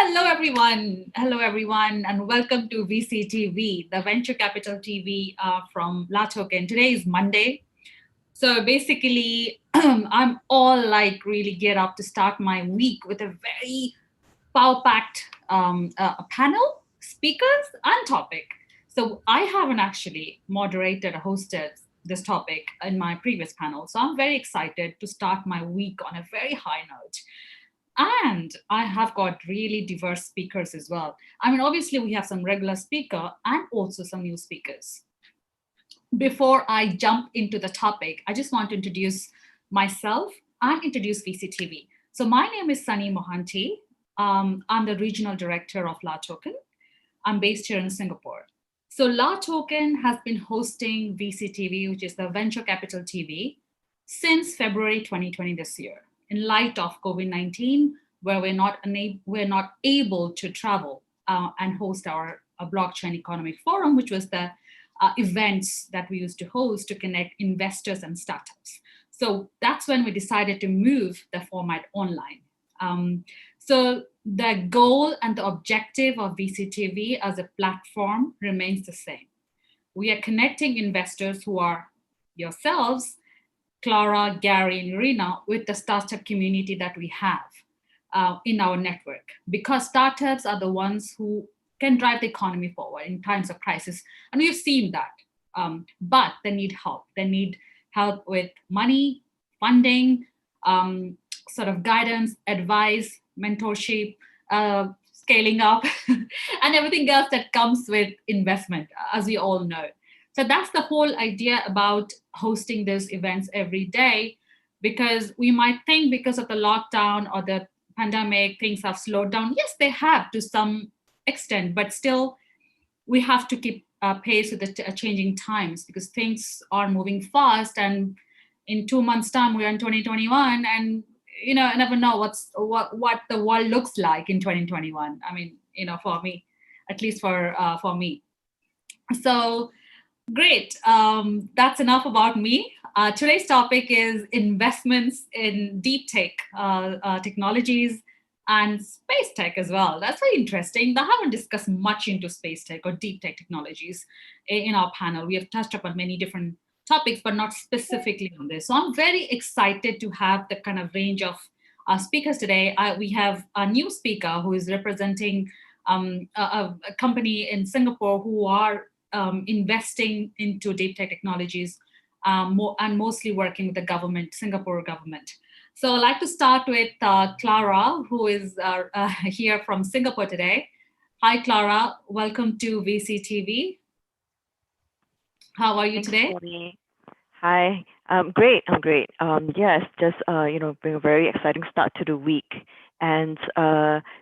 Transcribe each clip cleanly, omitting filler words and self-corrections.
Hello, everyone. Hello, everyone, and welcome to VCTV, the Venture Capital TV from La Token. Today is Monday. So basically, I'm all like really geared up to start my week with a very power-packed panel, speakers, and topic. So I haven't actually moderated or hosted this topic in my previous panel. So I'm very excited to start my week on a very high note. And I have got really diverse speakers as well. I mean, obviously, we have some regular speaker and also some new speakers. Before I jump into the topic, I just want to introduce myself and introduce VCTV. So my name is Sunny Mohanty. I'm the regional director of La Token. I'm based here in Singapore. So La Token has been hosting VCTV, which is the Venture Capital TV, since February 2020 this year. In light of COVID-19, where we're not able to travel and host our blockchain economic forum, which was the events that we used to host to connect investors and startups. So that's when we decided to move the format online. So the goal and the objective of VCTV as a platform remains the same. We are connecting investors who are yourselves, Clara, Gary, and Irina, with the startup community that we have in our network, because startups are the ones who can drive the economy forward in times of crisis. And we've seen that. But they need help. They need help with money, funding, sort of guidance, advice, mentorship, scaling up, and everything else that comes with investment, as we all know. So that's the whole idea about hosting those events every day, because we might think because of the lockdown or the pandemic, things have slowed down. Yes, they have to some extent, but still we have to keep pace with the changing times, because things are moving fast. And in 2 months' time, we're in 2021, and I never know what the world looks like in 2021. I mean, for me, at least for me. So great. That's enough about me. Today's topic is investments in deep tech technologies and space tech as well. That's very interesting. I haven't discussed much into space tech or deep tech technologies in our panel. We have touched upon many different topics, but not specifically on this. So I'm very excited to have the kind of range of speakers today. We have a new speaker who is representing a company in Singapore who are investing into deep tech technologies and mostly working with the government, Singapore government. So I'd like to start with Clara, who is here from Singapore today. Hi, Clara. Welcome to VCTV. How are you Thanks, today? Tony. Hi, great. I'm great. Yes, just bring a very exciting start to the week, and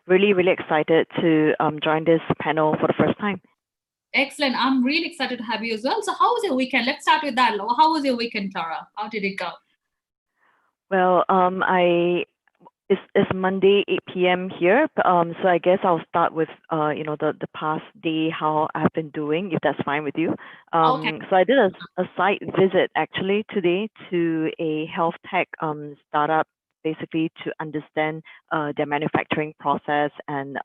really, really excited to join this panel for the first time. Excellent. I'm really excited to have you as well. So how was your weekend? Let's start with that. How was your weekend, Clara? How did it go? Well, it's Monday 8 p.m. here, so I guess I'll start with the past day, how I've been doing, if that's fine with you. Okay. So I did a site visit actually today to a health tech startup, basically to understand their manufacturing process, and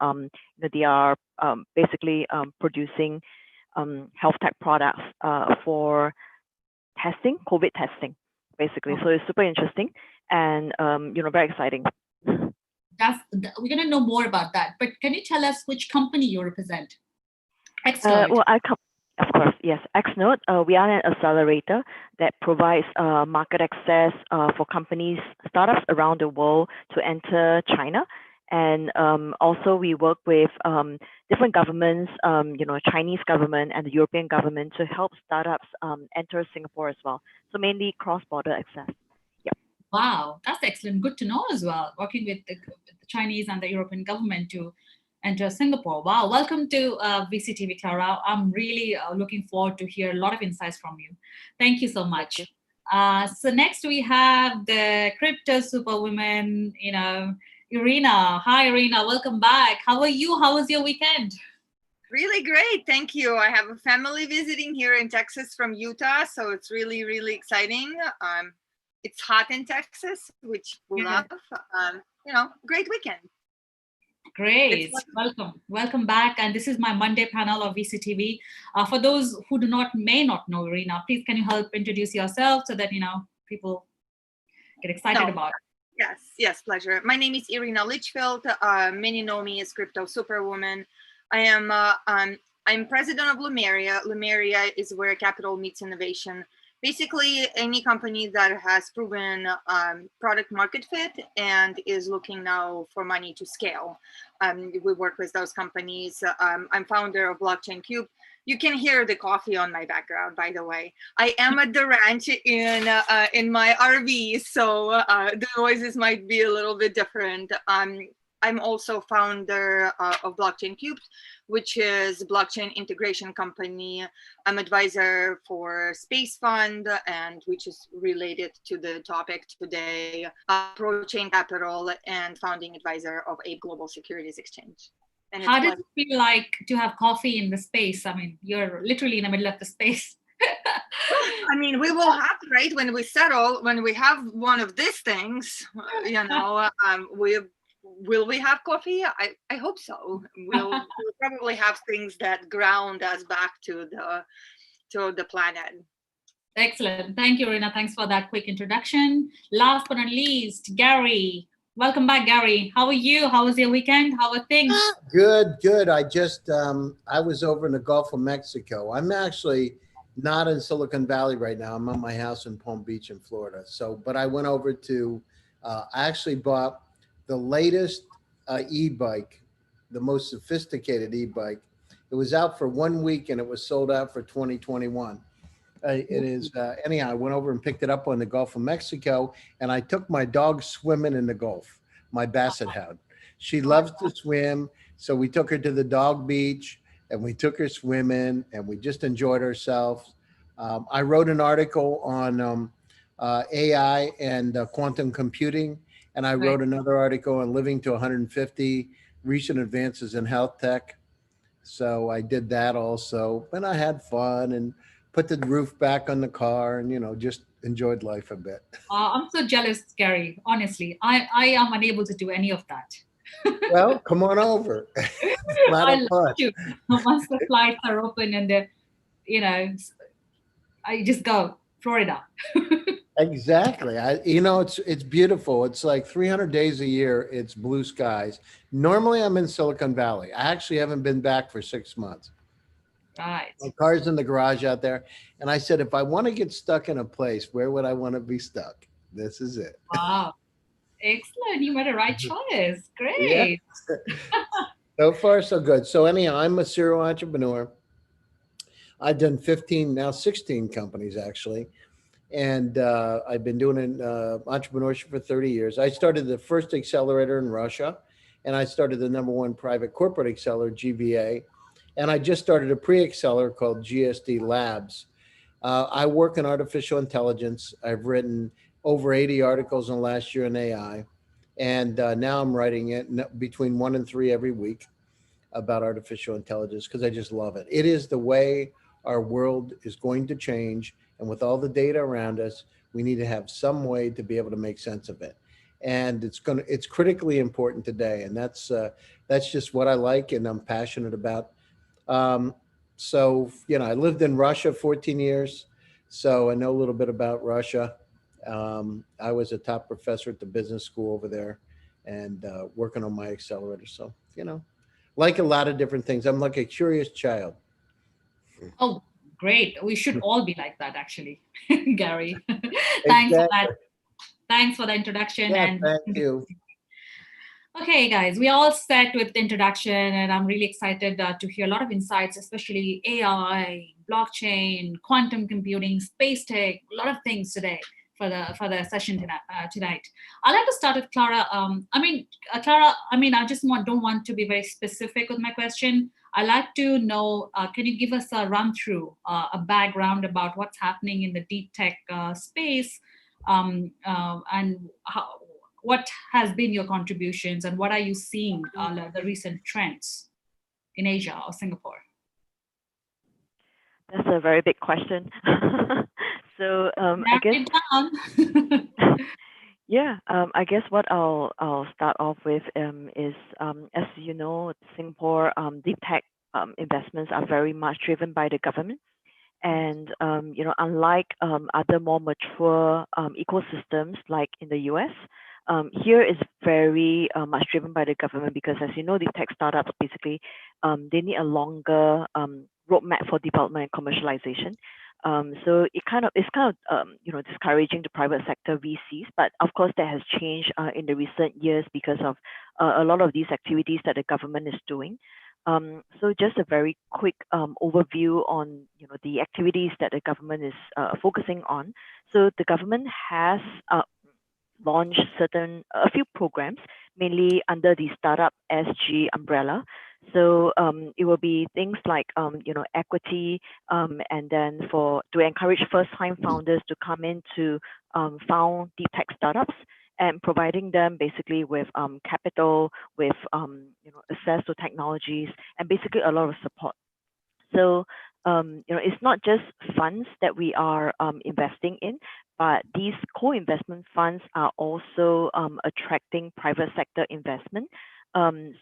they are basically producing health tech products for testing, COVID testing, basically. So it's super interesting and very exciting. We're going to know more about that. But can you tell us which company you represent? Xnode. Of course, yes. Xnode, we are an accelerator that provides market access for companies, startups around the world to enter China. And also we work with different governments, Chinese government and the European government, to help startups enter Singapore as well. So mainly cross-border access. Wow, that's excellent. Good to know as well. Working with the Chinese and the European government to enter Singapore. Wow, welcome to VCTV, Clara. I'm really looking forward to hear a lot of insights from you. Thank you so much. So next we have the crypto superwoman, Irina. Hi, Irina. Welcome back. How are you? How was your weekend? Really great. Thank you. I have a family visiting here in Texas from Utah, so it's really, really exciting. It's hot in Texas, which we love. Great weekend. Great. It's Welcome back. And this is my Monday panel of VCTV. For those who may not know Irina, please can you help introduce yourself so that people get excited about it? Yes, pleasure. My name is Irina Litchfield. Many know me as Crypto Superwoman. I'm president of Lumeria. Lumeria is where capital meets innovation. Basically, any company that has proven product market fit and is looking now for money to scale. We work with those companies. I'm founder of Blockchain Cube. You can hear the coffee on my background, by the way. I am at the ranch in my RV, so the noises might be a little bit different. I'm also founder of Blockchain Cube, which is a blockchain integration company. I'm advisor for Space Fund, and which is related to the topic today, ProChain Capital, and founding advisor of Ape Global Securities Exchange. And how does it feel like to have coffee in the space? I mean, you're literally in the middle of the space. I mean, we will have, right, when we settle, when we have one of these things, will we have coffee? I hope so. We'll probably have things that ground us back to the planet. Excellent. Thank you, Irina. Thanks for that quick introduction. Last but not least, Gary. Welcome back, Gary. How are you? How was your weekend? How are things? Good. I just, I was over in the Gulf of Mexico. I'm actually not in Silicon Valley right now. I'm at my house in Palm Beach in Florida. But I went over to, I actually bought the latest e-bike, the most sophisticated e-bike. It was out for 1 week and it was sold out for 2021. It is, anyhow, I went over and picked it up on the Gulf of Mexico, and I took my dog swimming in the Gulf, my Basset Hound. She loves to swim, so we took her to the dog beach and we took her swimming and we just enjoyed ourselves. I wrote an article on AI and quantum computing, and I wrote another article on living to 150, recent advances in health tech. So I did that also, and I had fun and put the roof back on the car and, just enjoyed life a bit. I'm so jealous, Gary. Honestly, I am unable to do any of that. Well, come on over. I love you. Once the flights are open and I just go Florida. Exactly. It's beautiful. It's like 300 days a year. It's blue skies. Normally I'm in Silicon Valley. I actually haven't been back for 6 months. Right. My car's in the garage out there. And I said, if I want to get stuck in a place, where would I want to be stuck? This is it. Wow. Excellent. You made the right choice. Great. Yeah. So far, so good. So anyhow, I'm a serial entrepreneur. I've done 15, now 16 companies actually. And I've been doing entrepreneurship for 30 years. I started the first accelerator in Russia, and I started the #1 private corporate accelerator, GVA. And I just started a pre-accelerator called GSD Labs. I work in artificial intelligence. I've written over 80 articles in the last year in AI. And now I'm writing it between 1 and 3 every week about artificial intelligence because I just love it. It is the way our world is going to change. And with all the data around us, we need to have some way to be able to make sense of it. And it's critically important today. And that's just what I like and I'm passionate about. So, I lived in Russia 14 years, so I know a little bit about Russia. I was a top professor at the business school over there and working on my accelerator. So, like a lot of different things. I'm like a curious child. Oh, great. We should all be like that, actually, Gary. Thanks for that. Thanks for the introduction. Yeah, and thank you. Okay, guys, we all set with the introduction, and I'm really excited to hear a lot of insights, especially AI, blockchain, quantum computing, space tech, a lot of things today for the session tonight. I'd like to start with Clara. Clara, I just don't want to be very specific with my question. I'd like to know, can you give us a run through, a background about what's happening in the deep tech space, and what has been your contributions and what are you seeing the recent trends in Asia or Singapore? That's a very big question. So I guess, Yeah, I guess what I'll start off with is as you know, Singapore deep tech investments are very much driven by the government, and unlike other more mature ecosystems like in the US, here is very much driven by the government because, as you know, these tech startups basically they need a longer roadmap for development and commercialization. So it's kind of discouraging the private sector VCs, but of course that has changed in the recent years because of a lot of these activities that the government is doing. So just a very quick overview on the activities that the government is focusing on. So the government has launched a few programs, mainly under the Startup SG umbrella. So it will be things like equity, and then to encourage first-time founders to come in to found deep tech startups, and providing them basically with capital, with access to technologies, and basically a lot of support. So it's not just funds that we are investing in, but these co-investment funds are also attracting private sector investment.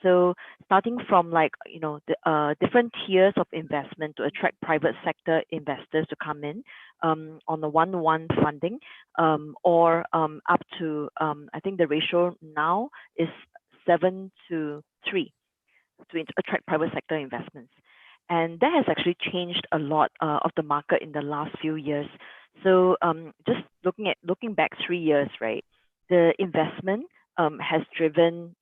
So starting from the different tiers of investment to attract private sector investors to come in on the one-to-one funding, or up to I think the ratio now is 7-3 to attract private sector investments. And that has actually changed a lot of the market in the last few years. So just looking back 3 years, right, the investment has driven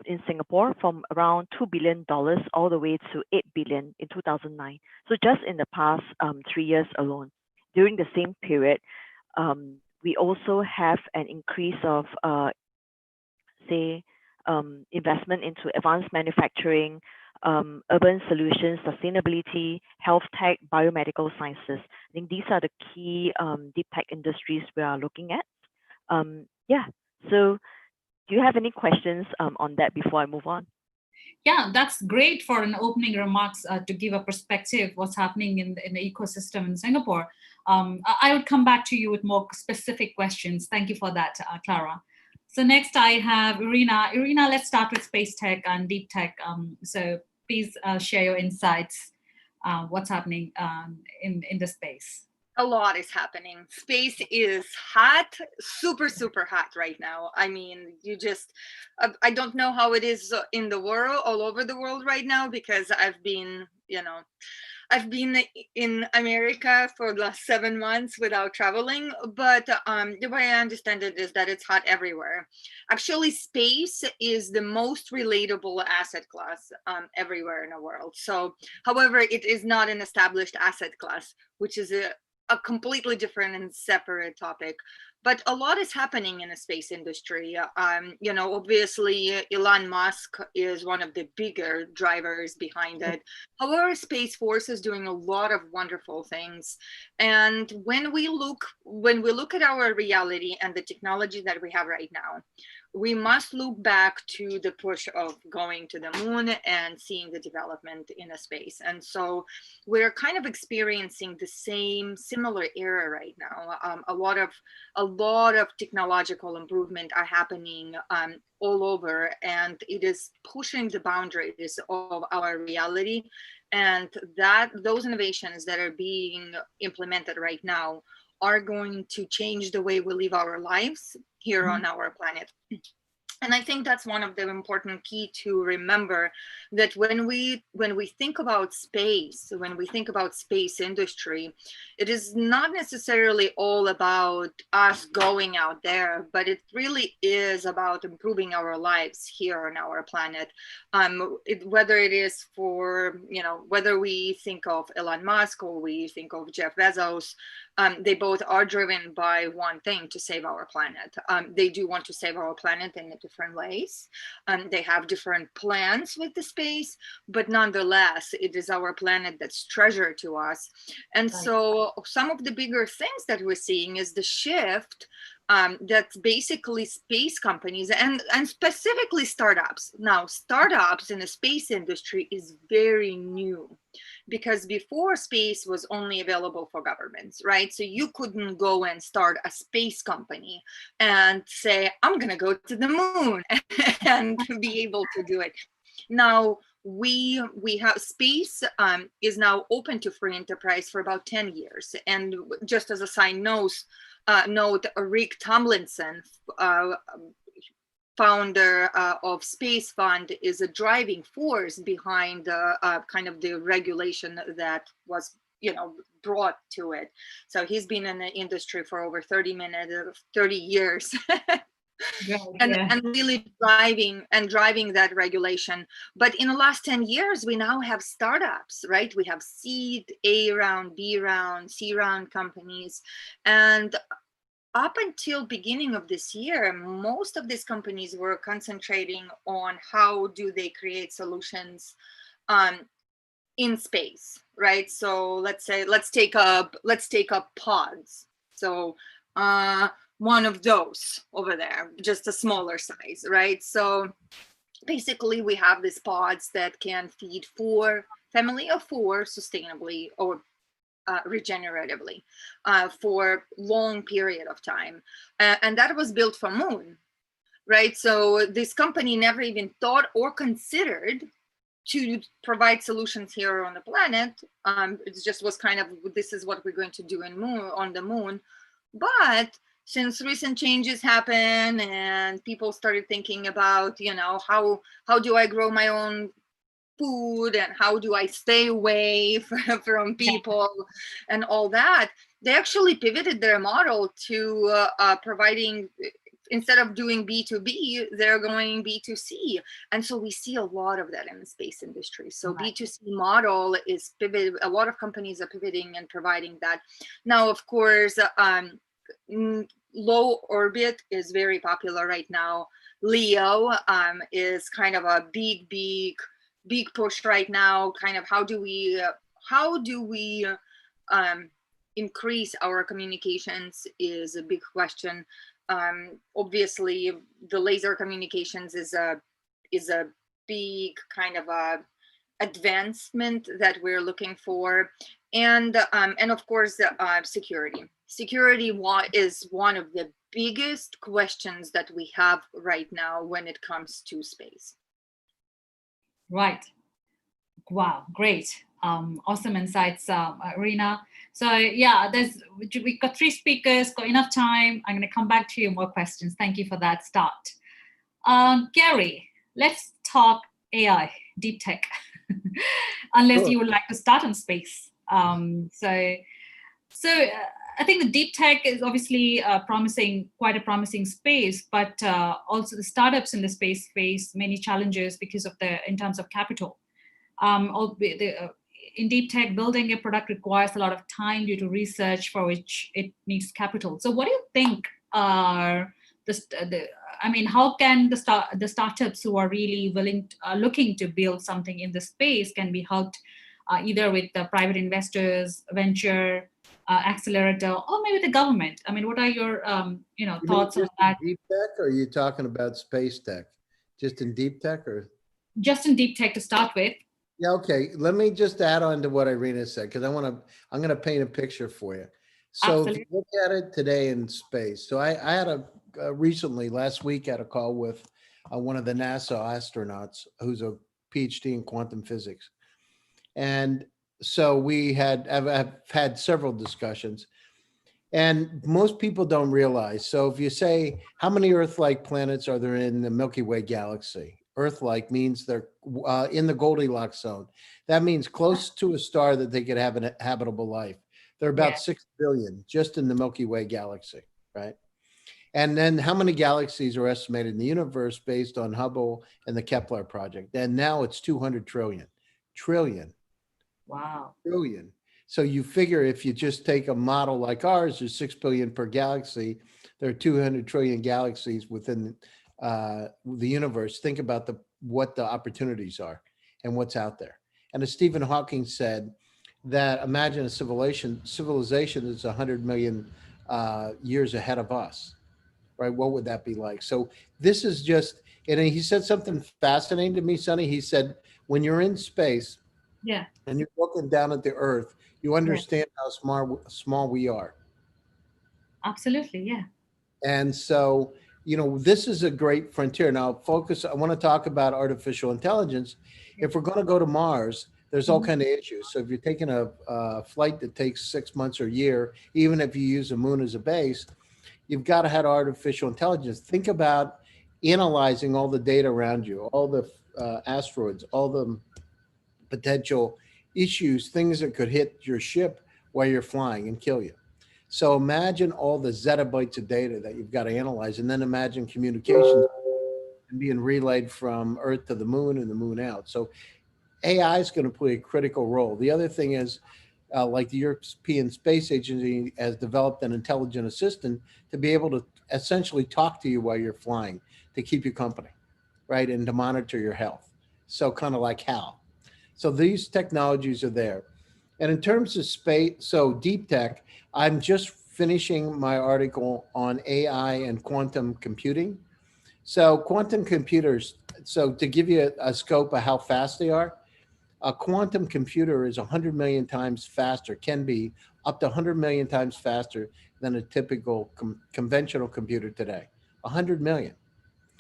in Singapore from around $2 billion all the way to $8 billion in 2009. So just in the past 3 years alone. During the same period, we also have an increase of, say, investment into advanced manufacturing, urban solutions, sustainability, health tech, biomedical sciences. I think these are the key deep tech industries we are looking at. Yeah, so do you have any questions on that before I move on? Yeah, that's great for an opening remarks to give a perspective what's happening in the ecosystem in Singapore. I would come back to you with more specific questions. Thank you for that, Clara. So next I have Irina. Irina, let's start with space tech and deep tech. So please share your insights, what's happening in the space. A lot is happening. Space is hot, super, super hot right now. I mean, I don't know how it is in the world, all over the world right now, because I've been in America for the last 7 months without traveling, but the way I understand it is that it's hot everywhere. Actually, space is the most relatable asset class everywhere in the world. So, however, it is not an established asset class, which is a completely different and separate topic. But a lot is happening in the space industry. Obviously, Elon Musk is one of the bigger drivers behind it. However, Space Force is doing a lot of wonderful things. And when we look at our reality and the technology that we have right now, we must look back to the push of going to the moon and seeing the development in a space. And so we're kind of experiencing the similar era right now. A lot of technological improvement are happening all over, and it is pushing the boundaries of our reality. And those innovations that are being implemented right now are going to change the way we live our lives here on our planet. And I think that's one of the important key to remember, that when we think about space, when we think about space industry, it is not necessarily all about us going out there, but it really is about improving our lives here on our planet. Whether it is for, whether we think of Elon Musk or we think of Jeff Bezos, they both are driven by one thing: to save our planet. They do want to save our planet in different ways. They have different plans with the space, but nonetheless, it is our planet that's treasure to us. And so some of the bigger things that we're seeing is the shift that's basically space companies and specifically startups. Now, startups in the space industry is very new, because before space was only available for governments, right? So you couldn't go and start a space company and say, I'm going to go to the moon and be able to do it. Now, we have space is now open to free enterprise for about 10 years. And just as a side note, Rick Tomlinson, founder of Space Fund, is a driving force behind kind of the regulation that was, brought to it. So he's been in the industry for over 30 years. And really driving that regulation. But in the last 10 years, we now have startups, right? We have seed, A round, B round, C round companies. And up until beginning of this year, most of these companies were concentrating on how do they create solutions in space, right? So let's take up pods. So one of those over there, just a smaller size, right? So basically we have these pods that can feed family of 4 sustainably or regeneratively for long period of time. And that was built for moon, right? So this company never even thought or considered to provide solutions here on the planet. It just was kind of, this is what we're going to do on the moon. But since recent changes happen and people started thinking about, how do I grow my own food and how do I stay away from people and all that, they actually pivoted their model to providing, instead of doing B2B, they're going B2C. And so we see a lot of that in the space industry. So right. B2C model is pivoted. A lot of companies are pivoting and providing that. Now, of course, low orbit is very popular right now. LEO is kind of a big push right now. Kind of how do we increase our communications is a big question. Obviously, the laser communications is a big kind of a advancement that we're looking for, and of course security. Security is one of the biggest questions that we have right now when it comes to space. Right. Wow, great. Awesome insights, Irina. So yeah, we've got 3 speakers, got enough time. I'm going to come back to you, more questions. Thank you for that start. Gary, let's talk AI, deep tech, unless you would like to start on space. So I think the deep tech is obviously quite a promising space, but also the startups in the space face many challenges because of in terms of capital. In deep tech, building a product requires a lot of time due to research for which it needs capital. So what do you think are how can the startups who are really looking to build something in the space can be helped either with the private investors, venture, accelerator, or maybe the government? I mean, what are your thoughts on that? Deep tech, or are you talking about space tech? Just in deep tech, or just in deep tech to start with? Yeah, okay. Let me just add on to what Irina said, because I'm going to paint a picture for you. So Absolutely. if you look at it today in space, so I had recently last week had a call with one of the NASA astronauts who's a PhD in quantum physics, and so we have had several discussions, and most people don't realize. So if you say, how many Earth-like planets are there in the Milky Way galaxy? Earth-like means they're in the Goldilocks zone. That means close to a star that they could have a habitable life. There are about 6 billion just in the Milky Way galaxy, right? And then how many galaxies are estimated in the universe based on Hubble and the Kepler project? And now it's 200 trillion. Wow. Trillion. So you figure if you just take a model like ours, there's 6 billion per galaxy. There are 200 trillion galaxies within the universe. Think about what the opportunities are and what's out there. And as Stephen Hawking said, that imagine a civilization is 100 million years ahead of us. right? What would that be like? So this is just, and he said something fascinating to me, Sonny. He said, when you're in space Yeah. and you're looking down at the Earth, you Yes. understand how small we are. Absolutely. Yeah. And so, this is a great frontier. Now, I want to talk about artificial intelligence. If we're going to go to Mars, there's all Mhm. kind of issues. So if you're taking a flight that takes 6 months or a year, even if you use the moon as a base, you've got to have artificial intelligence. Think about analyzing all the data around you, all the asteroids, all the potential issues, things that could hit your ship while you're flying and kill you. So imagine all the zettabytes of data that you've got to analyze, and then imagine communications being relayed from Earth to the moon and the moon out. So AI is going to play a critical role. The other thing is, like the European Space Agency has developed an intelligent assistant to be able to essentially talk to you while you're flying to keep you company, right? And to monitor your health. So kind of like HAL. So these technologies are there. And in terms of space, so deep tech, I'm just finishing my article on AI and quantum computing. So quantum computers, so to give you a scope of how fast they are, a quantum computer is 100 million times faster, can be up to 100 million times faster than a typical conventional computer today. 100 million.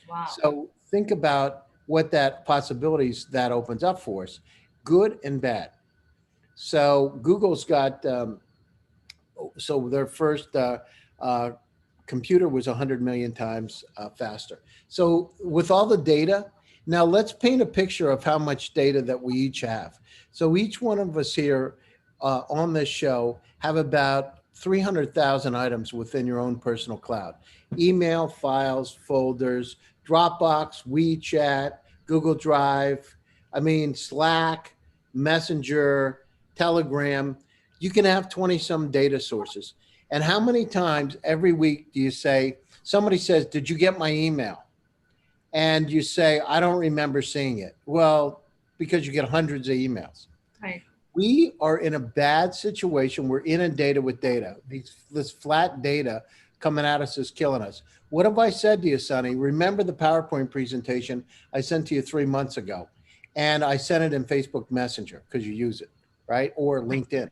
Wow. So think about what that possibilities that opens up for us, good and bad. So Google's got, so their first computer was 100 million times faster. So with all the data, now let's paint a picture of how much data that we each have. So each one of us here on this show have about 300,000 items within your own personal cloud. Email, files, folders, Dropbox, WeChat, Google Drive, Slack, Messenger, Telegram. You can have 20 some data sources. And how many times every week do you say, somebody says, did you get my email? And you say, I don't remember seeing it. Well, because you get hundreds of emails. Right. We are in a bad situation. We're inundated with data. This flat data coming at us is killing us. What have I said to you, Sonny? Remember the PowerPoint presentation I sent to you 3 months ago? And I sent it in Facebook Messenger because you use it, right? Or LinkedIn.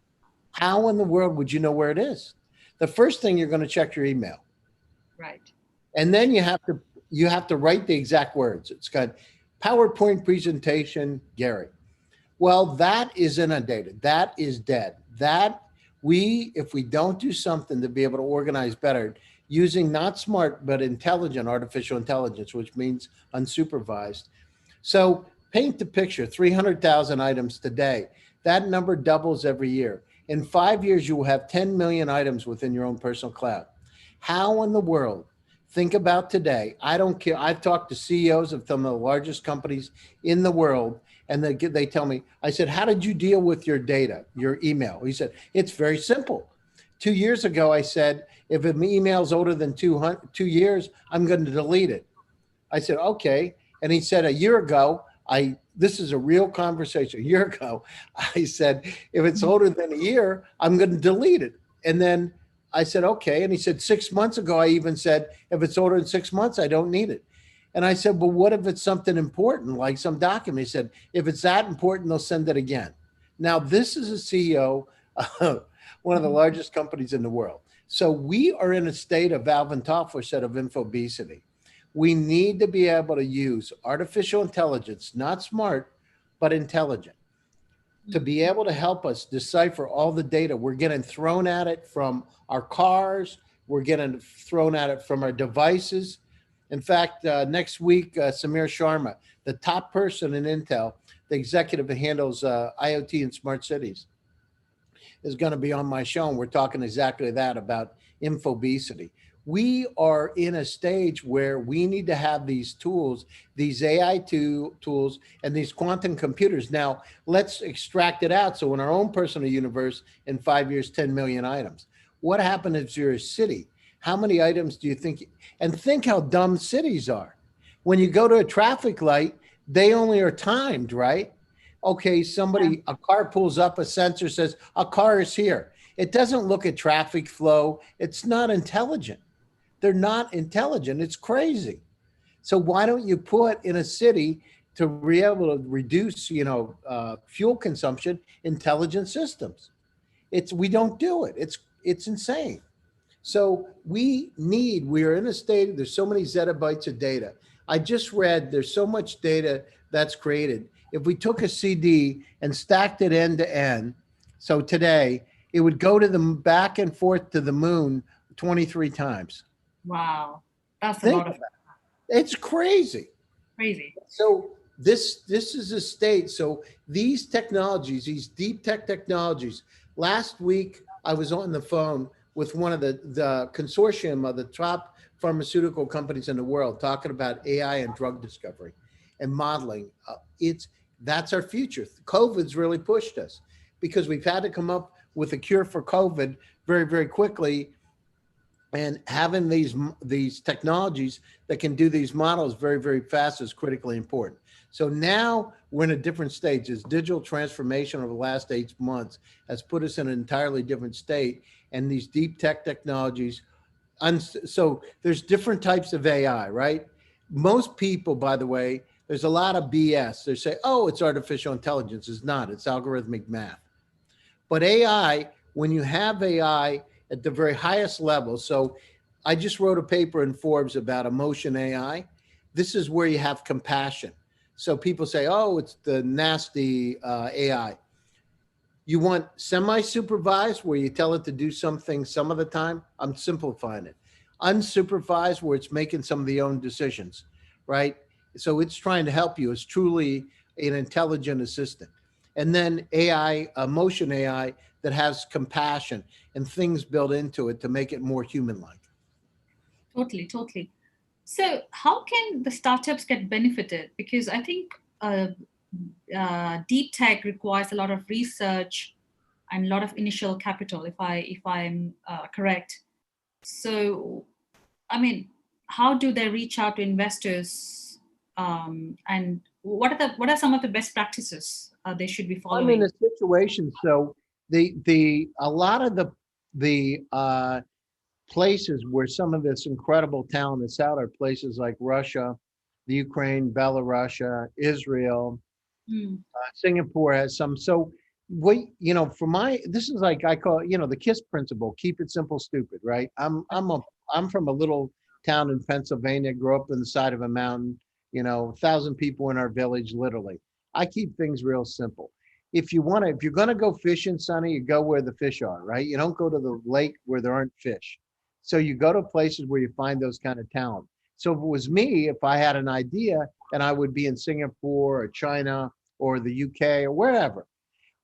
How in the world would you know where it is? The first thing, you're going to check your email. Right. And then you have to write the exact words. It's got PowerPoint presentation, Gary. Well, that is inundated. That is dead. If we don't do something to be able to organize better, using not smart, but intelligent artificial intelligence, which means unsupervised. So paint the picture, 300,000 items today. That number doubles every year. In 5 years, you will have 10 million items within your own personal cloud. How in the world? Think about today. I don't care. I've talked to CEOs of some of the largest companies in the world, and they tell me, I said, how did you deal with your data, your email? He said, it's very simple. 2 years ago, I said, if an email is older than 2 years, I'm going to delete it. I said, okay. And he said, a year ago, this is a real conversation. A year ago, I said, if it's older than a year, I'm going to delete it. And then I said, okay. And he said, 6 months ago, I even said, if it's older than 6 months, I don't need it. And I said, well, what if it's something important, like some document? He said, if it's that important, they'll send it again. Now, this is a CEO of one of the largest companies in the world. So we are in a state of Alvin Toffler said of infobesity. We need to be able to use artificial intelligence, not smart, but intelligent, to be able to help us decipher all the data. We're getting thrown at it from our cars. We're getting thrown at it from our devices. In fact, next week, Samir Sharma, the top person in Intel, the executive that handles IoT and smart cities, is going to be on my show. And we're talking exactly that about infobesity. We are in a stage where we need to have these tools, these AI tools, and these quantum computers. Now, let's extract it out. So in our own personal universe, in 5 years, 10 million items. What happens if you're a city? How many items do you think? And think how dumb cities are. When you go to a traffic light, they only are timed, right? Okay, a car pulls up, a sensor says, a car is here. It doesn't look at traffic flow. It's not intelligent. They're not intelligent. It's crazy. So why don't you put in a city to be able to reduce, fuel consumption, intelligent systems? We don't do it. It's insane. So we are in a state, there's so many zettabytes of data. I just read there's so much data that's created. If we took a CD and stacked it end to end, so today it would go to the back and forth to the moon 23 times. Wow. That's a Think lot of about it. It's crazy. crazy. So this is a state. So these technologies, these deep tech technologies. Last week I was on the phone with one of the consortium of the top pharmaceutical companies in the world talking about AI and drug discovery and modeling. That's our future. COVID's really pushed us because we've had to come up with a cure for COVID very, very quickly. And having these technologies that can do these models very, very fast is critically important. So now we're in a different stage. This digital transformation over the last 8 months has put us in an entirely different state. And these deep tech technologies, so there's different types of AI, right? Most people, by the way, there's a lot of BS. They say, oh, it's artificial intelligence. It's not, it's algorithmic math. But AI, when you have AI at the very highest level, so I just wrote a paper in Forbes about emotion AI. This is where you have compassion. So people say, oh, it's the nasty AI. You want semi-supervised where you tell it to do something some of the time. I'm simplifying it. Unsupervised where it's making some of the own decisions, right? So it's trying to help you. It's truly an intelligent assistant. And then AI, emotion AI that has compassion and things built into it to make it more human-like. Totally, totally. So how can the startups get benefited? Because I think deep tech requires a lot of research and a lot of initial capital, if I'm correct. So, I mean, how do they reach out to investors? And what are some of the best practices they should be following? I'm in a situation. So a lot of the places where some of this incredible talent is out are places like Russia, the Ukraine, Belarus, Israel, Singapore has some. So this is like I call the KISS principle: keep it simple, stupid. Right? I'm from a little town in Pennsylvania. Grew up in the side of a mountain. 1,000 people in our village, literally. I keep things real simple. If you're gonna go fishing, Sonny, you go where the fish are, right? You don't go to the lake where there aren't fish. So you go to places where you find those kind of talent. So if it was me, if I had an idea and I would be in Singapore or China or the UK or wherever,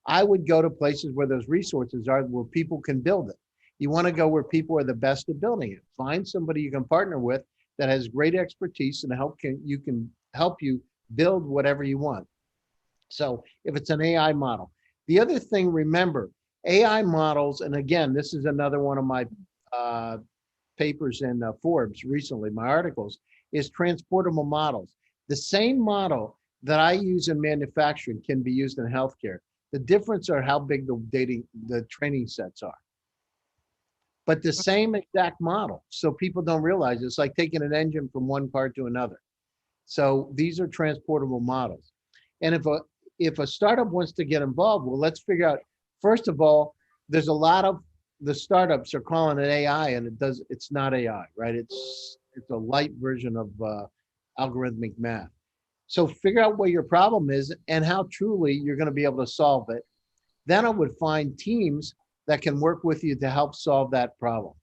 I would go to places where those resources are, where people can build it. You want to go where people are the best at building it. Find somebody you can partner with that has great expertise and can help you build whatever you want. So if it's an AI model. The other thing, remember, AI models, and again, this is another one of my papers in Forbes recently, my articles, is transportable models. The same model that I use in manufacturing can be used in healthcare. The difference are how big the training sets are. But the same exact model. So people don't realize it's like taking an engine from one part to another. So these are transportable models. And if a startup wants to get involved, well, let's figure out, first of all, there's a lot of the startups are calling it AI and it's not AI, right? It's a light version of algorithmic math. So figure out what your problem is and how truly you're going to be able to solve it. Then I would find teams that can work with you to help solve that problem.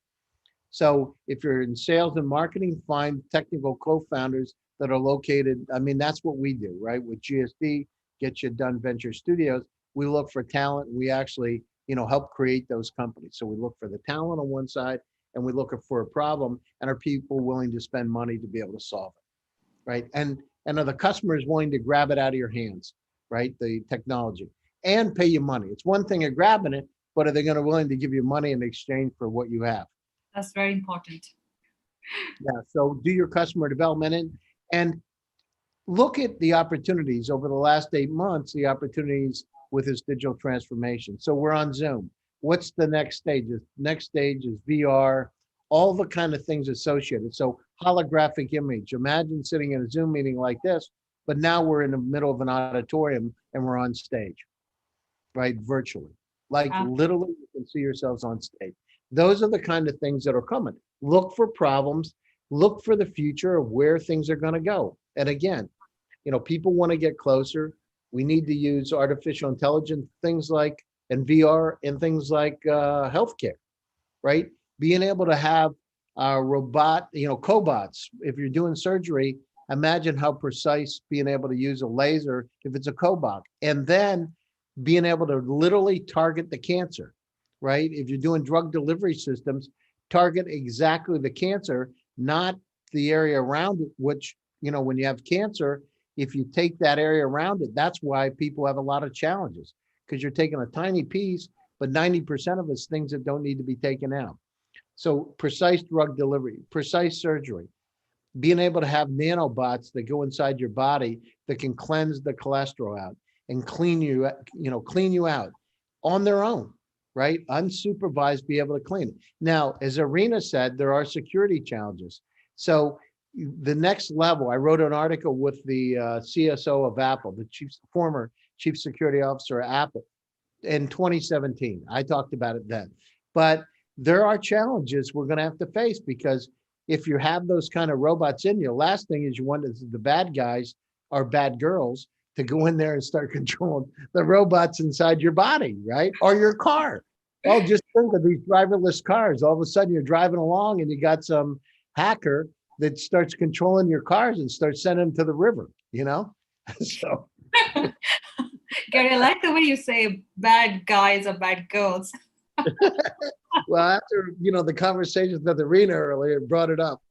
So if you're in sales and marketing, find technical co-founders that are located. I mean, that's what we do, right? With GSD, Get You Done Venture Studios, we look for talent. We actually, help create those companies. So we look for the talent on one side and we look for a problem, and are people willing to spend money to be able to solve it, right? And are the customers willing to grab it out of your hands, right? The technology, and pay you money. It's one thing of grabbing it, but are they going to willing to give you money in exchange for what you have? That's very important. Yeah. So do your customer development and look at the opportunities over the last 8 months, the opportunities with this digital transformation. So we're on Zoom. What's the next stage? The next stage is VR, all the kind of things associated. So holographic image, imagine sitting in a Zoom meeting like this, but now we're in the middle of an auditorium and we're on stage, right? Virtually. Like literally you can see yourselves on stage. Those are the kind of things that are coming. Look for problems, look for the future of where things are going to go. And again, people want to get closer. We need to use artificial intelligence, things like, and VR and things like healthcare, right? Being able to have robot, cobots. If you're doing surgery, imagine how precise being able to use a laser if it's a cobot. And then being able to literally target the cancer, right? If you're doing drug delivery systems, target exactly the cancer, not the area around it, which, when you have cancer, if you take that area around it, that's why people have a lot of challenges, because you're taking a tiny piece, but 90% of it's things that don't need to be taken out. So precise drug delivery, precise surgery, being able to have nanobots that go inside your body that can cleanse the cholesterol out and clean you out on their own, right? Unsupervised, be able to clean it. Now, as Irina said, there are security challenges. So the next level, I wrote an article with the CSO of Apple, the former chief security officer at Apple in 2017. I talked about it then. But there are challenges we're going to have to face, because if you have those kind of robots in you, last thing is you want is the bad guys or bad girls to go in there and start controlling the robots inside your body, right? Or your car. Well, just think of these driverless cars. All of a sudden you're driving along and you got some hacker that starts controlling your cars and starts sending them to the river, So Gary, I like the way you say bad guys or bad girls. Well, after, the conversations with Irina earlier brought it up.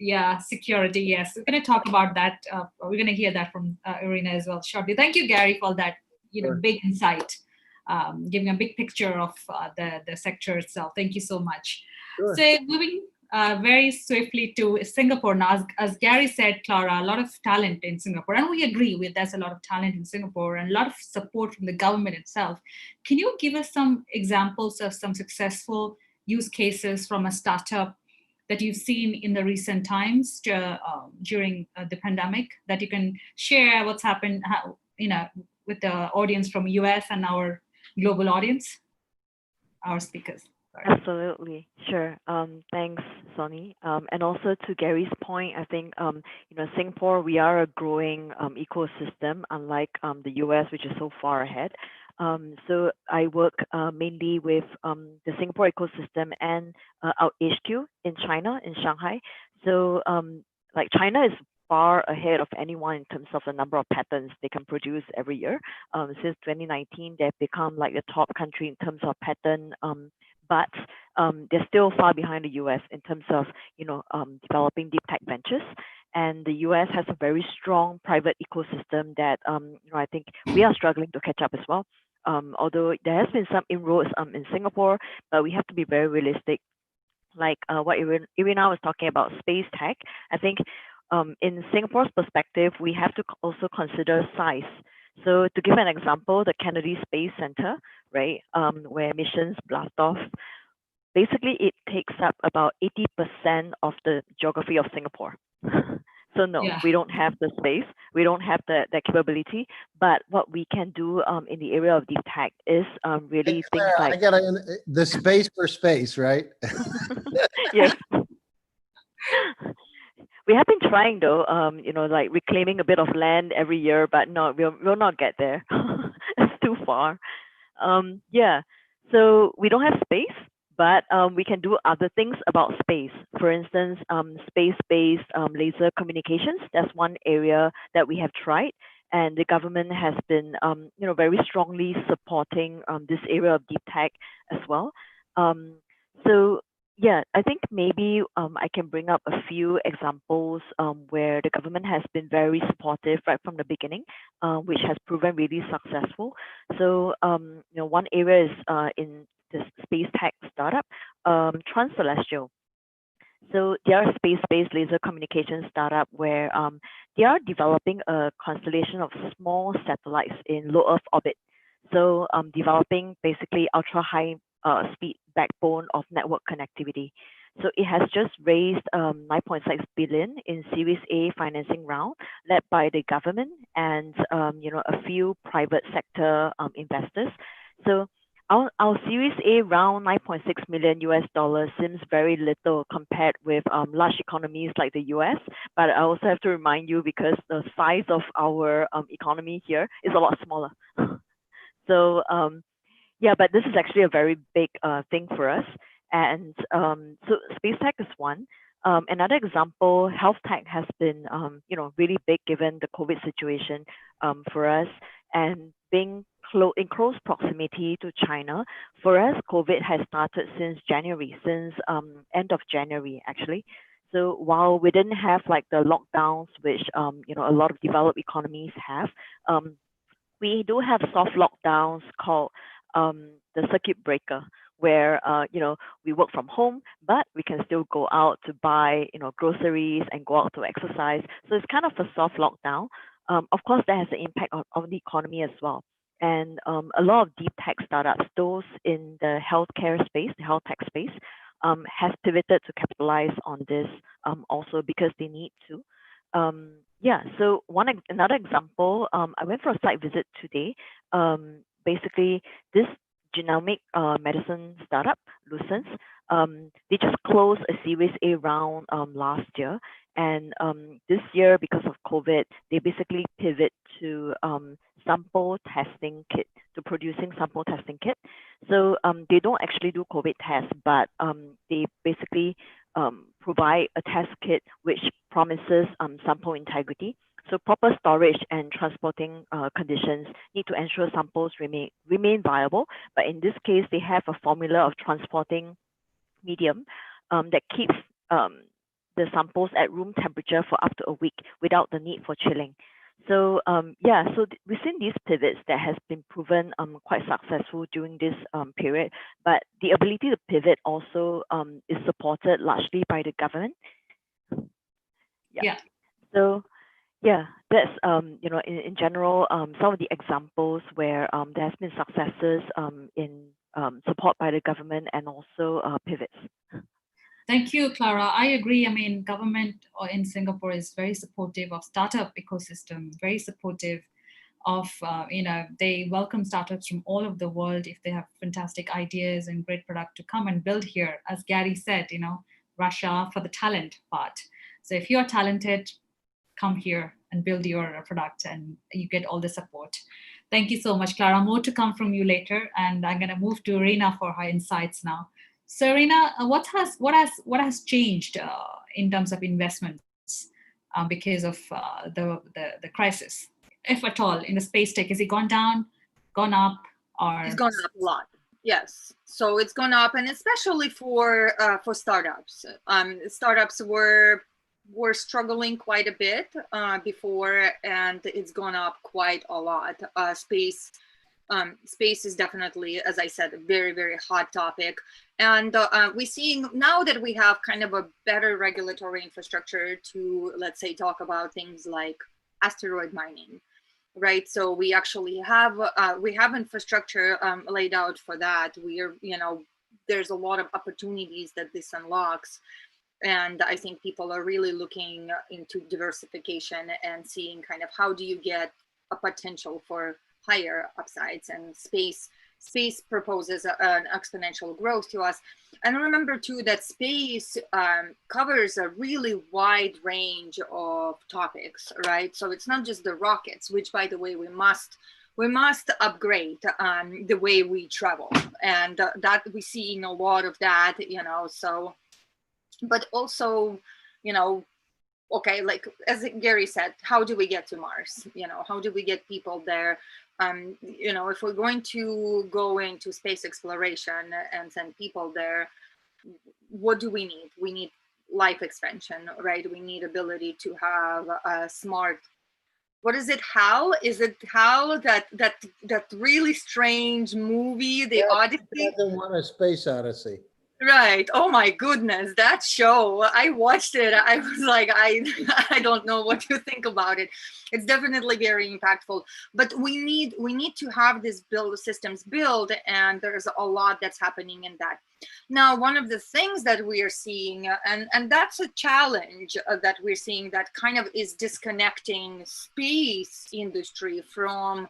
Yeah, security. Yes, we're going to talk about that. We're going to hear that from Irina as well shortly. Thank you, Gary, for that, Sure. big insight, giving a big picture of the sector itself. Thank you so much. Sure. So moving very swiftly to Singapore now, as Gary said, Clara, a lot of talent in Singapore, and we agree with there's a lot of talent in Singapore and a lot of support from the government itself. Can you give us some examples of some successful use cases from a startup that you've seen in the recent times during the pandemic that you can share what's happened, with the audience from US and our global audience, our speakers? Absolutely. Sure. Thanks, Sonny. And also to Gary's point, I think, Singapore, we are a growing ecosystem, unlike the US, which is so far ahead. So I work mainly with the Singapore ecosystem and our HQ in China, in Shanghai. So China is far ahead of anyone in terms of the number of patents they can produce every year. Since 2019, they've become like the top country in terms of patent, but they're still far behind the US in terms of developing deep tech ventures. And the US has a very strong private ecosystem that I think we are struggling to catch up as well. Although there has been some inroads in Singapore, but we have to be very realistic. Like what Irina was talking about, space tech. I think in Singapore's perspective, we have to also consider size. So to give an example, the Kennedy Space Center, right, where missions blast off, basically it takes up about 80% of the geography of Singapore. So no, Yeah. we don't have the space, we don't have the capability, but what we can do in the area of deep tech is really Hey, things Claire, like— I got the space for space, right? Yes. We have been trying though, like reclaiming a bit of land every year, but no, we'll not get there. It's too far. Yeah, so we don't have space, but we can do other things about space. For instance, space-based laser communications. That's one area that we have tried, and the government has been, very strongly supporting this area of deep tech as well. So yeah, I think maybe I can bring up a few examples where the government has been very supportive right from the beginning, which has proven really successful. So, one area is in this space tech startup, Transcelestial. So they are a space-based laser communication startup where they are developing a constellation of small satellites in low Earth orbit. So developing basically ultra high speed backbone of network connectivity. So it has just raised 9.6 billion in Series A financing round, led by the government and a few private sector investors. So our Series A round 9.6 million US dollars seems very little compared with large economies like the US. But I also have to remind you, because the size of our economy here is a lot smaller. So yeah, but this is actually a very big thing for us. And so space tech is one. Another example, health tech has been really big given the COVID situation for us, and being in close proximity to China. For us, COVID has started since January, since end of January actually. So while we didn't have like the lockdowns, which a lot of developed economies have, we do have soft lockdowns called the circuit breaker, where we work from home, but we can still go out to buy groceries and go out to exercise. So it's kind of a soft lockdown. Of course, that has an impact on the economy as well. And a lot of deep tech startups, those in the healthcare space, the health tech space, has pivoted to capitalize on this also because they need to. Yeah, so another example, I went for a site visit today. Basically, this genomic medicine startup, Lucence, they just closed a Series A round last year. And this year, because of COVID, they basically pivot to sample testing kit, to producing sample testing kit. So they don't actually do COVID tests, but they basically provide a test kit which promises sample integrity. So proper storage and transporting conditions need to ensure samples remain viable. But in this case, they have a formula of transporting medium that keeps the samples at room temperature for up to a week without the need for chilling. So yeah, so we've seen these pivots that has been proven quite successful during this period. But the ability to pivot also is supported largely by the government. Yeah. So yeah, that's in general some of the examples where there has been successes in support by the government and also pivots. Thank you, Clara. I agree. I mean, government in Singapore is very supportive of startup ecosystem, very supportive of, they welcome startups from all over the world if they have fantastic ideas and great product to come and build here. As Gary said, Russia for the talent part. So if you're talented, come here and build your product and you get all the support. Thank you so much, Clara. More to come from you later. And I'm going to move to Rina for her insights now. So Rina, what has changed in terms of investments because of the crisis, if at all, in the space tech? Has it gone down, gone up, or? It's gone up a lot. Yes, so it's gone up, and especially for startups. Startups were struggling quite a bit before, and it's gone up quite a lot. Space is definitely, as I said, a very, very hot topic. And we're seeing now that we have kind of a better regulatory infrastructure to, let's say, talk about things like asteroid mining, right? So we actually have infrastructure laid out for that. There's a lot of opportunities that this unlocks. And I think people are really looking into diversification and seeing kind of how do you get a potential for higher upsides, and space proposes an exponential growth to us. And remember too that space covers a really wide range of topics, right? So it's not just the rockets, which by the way, we must upgrade the way we travel, and that we're seeing a lot of that, so, but also, okay, like as Gary said, how do we get to Mars? How do we get people there? If we're going to go into space exploration and send people there, what do we need? We need life expansion, right? We need ability to have a smart. What is it? How is it? How that really strange movie, The Odyssey? I don't want a Space Odyssey. Right. Oh my goodness, that show. I watched it. I was like, I don't know what to think about it. It's definitely very impactful. But we need to have these build systems build, and there's a lot that's happening in that. Now, one of the things that we are seeing, and that's a challenge that we're seeing, that kind of is disconnecting space industry from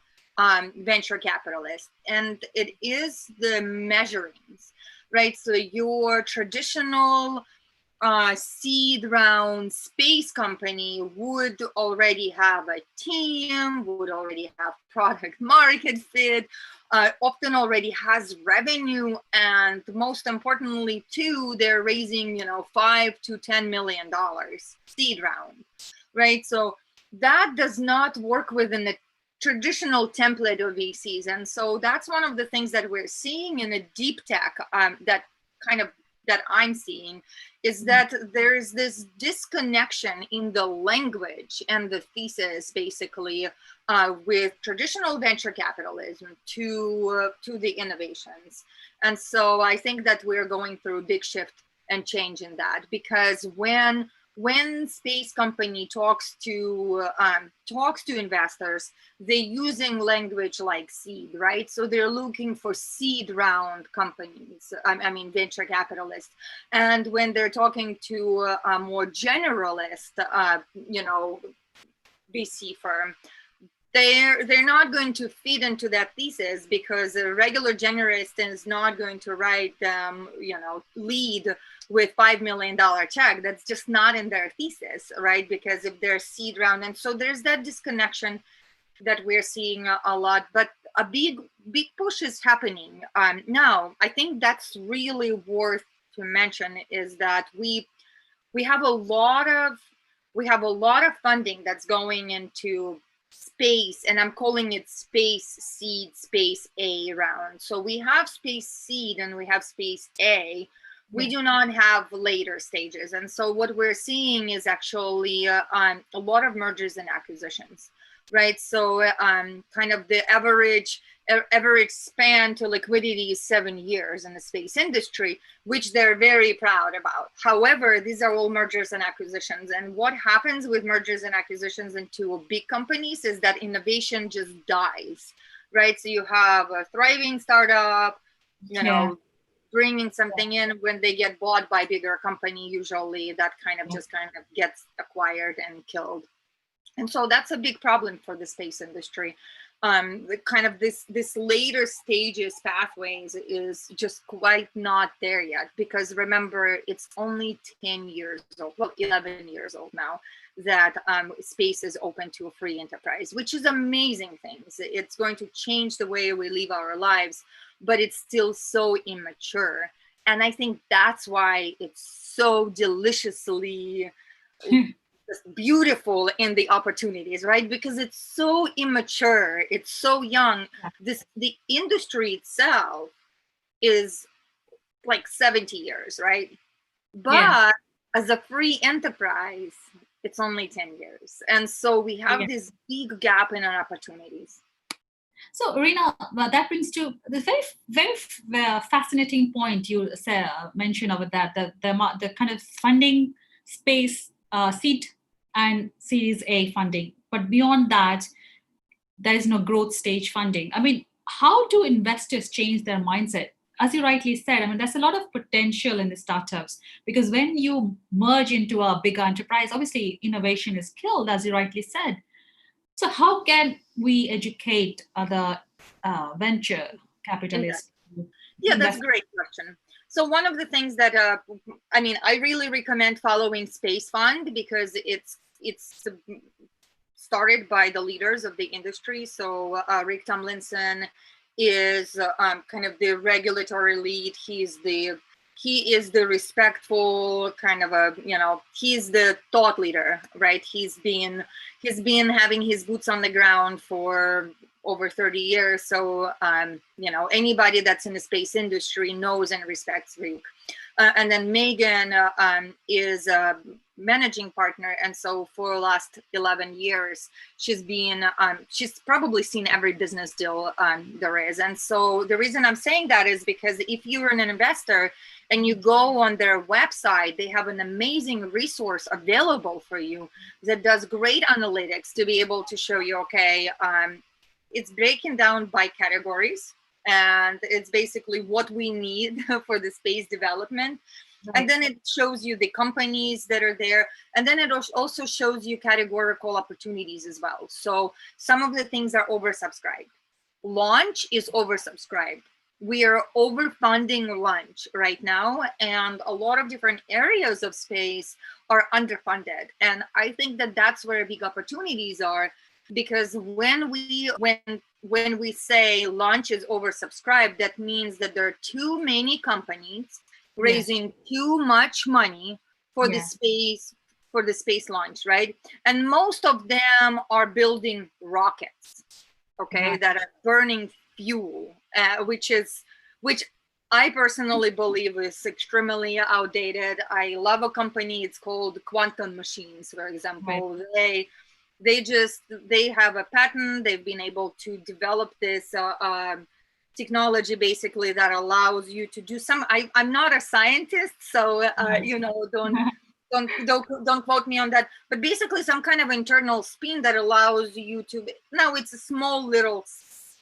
venture capitalists, and it is the measurings, right? So your traditional seed round space company would already have a team, would already have product market fit, often already has revenue, and most importantly too, they're raising, 5 to $10 million seed round, right? So that does not work within the traditional template of VCs. And so that's one of the things that we're seeing in the deep tech, that I'm seeing, is that there's this disconnection in the language and the thesis, basically, with traditional venture capitalism to the innovations. And so I think that we're going through a big shift and change in that, because when space company talks to investors, they're using language like seed, right? So they're looking for seed round companies, I mean venture capitalists. And when they're talking to a more generalist, VC firm, they're not going to feed into that thesis, because a regular generalist is not going to write them, lead with $5 million check. That's just not in their thesis, right? Because if they're seed round, and so there's that disconnection that we're seeing a lot. But a big push is happening now. I think that's really worth to mention, is that we have a lot of funding that's going into space, and I'm calling it space seed, space A round. So we have space seed and we have space A. We do not have later stages. And so what we're seeing is actually a lot of mergers and acquisitions, right? So kind of the average span to liquidity is 7 years in the space industry, which they're very proud about. However, these are all mergers and acquisitions. And what happens with mergers and acquisitions into big companies is that innovation just dies, right? So you have a thriving startup, bringing something in. When they get bought by bigger company, usually that just gets acquired and killed. And so that's a big problem for the space industry. This later stages pathways is just quite not there yet, because remember, it's only 10 years old, well, 11 years old now, that space is open to a free enterprise, which is amazing things. It's going to change the way we live our lives, but it's still so immature. And I think that's why it's so deliciously beautiful in the opportunities, right? Because it's so immature, it's so young. The industry itself is like 70 years, right? But as a free enterprise, it's only 10 years. And so we have this big gap in our opportunities. So, Irina, that brings to the very, very fascinating point you mentioned over that, the kind of funding space, seed and Series A funding. But beyond that, there is no growth stage funding. I mean, how do investors change their mindset? As you rightly said, I mean, there's a lot of potential in the startups, because when you merge into a bigger enterprise, obviously innovation is killed, as you rightly said. So how can we educate other venture capitalists? Yeah, that's a great question. So one of the things that, I really recommend following Space Fund, because it's started by the leaders of the industry. So Rick Tomlinson is kind of the regulatory lead. He is the respectful kind of he's the thought leader, right? He's been having his boots on the ground for over 30 years. So, anybody that's in the space industry knows and respects Rick. And then Megan is managing partner. And so for the last 11 years, she's probably seen every business deal there is. And so the reason I'm saying that is because if you're an investor and you go on their website, they have an amazing resource available for you that does great analytics to be able to show you, okay, it's breaking down by categories, and it's basically what we need for the space development. Right. And then it shows you the companies that are there. And then it also shows you categorical opportunities as well. So some of the things are oversubscribed. Launch is oversubscribed. We are overfunding launch right now, and a lot of different areas of space are underfunded. And I think that that's where big opportunities are, because when we say launch is oversubscribed, that means that there are too many companies raising too much money for the space launch, right? And most of them are building rockets, okay, that are burning fuel, which I personally believe is extremely outdated. I love a company, it's called Quantum Machines, for example. Right. They have a patent. They've been able to develop this technology basically that allows you to do some. I'm not a scientist, so don't quote me on that. But basically, some kind of internal spin that allows you to. Now it's a small little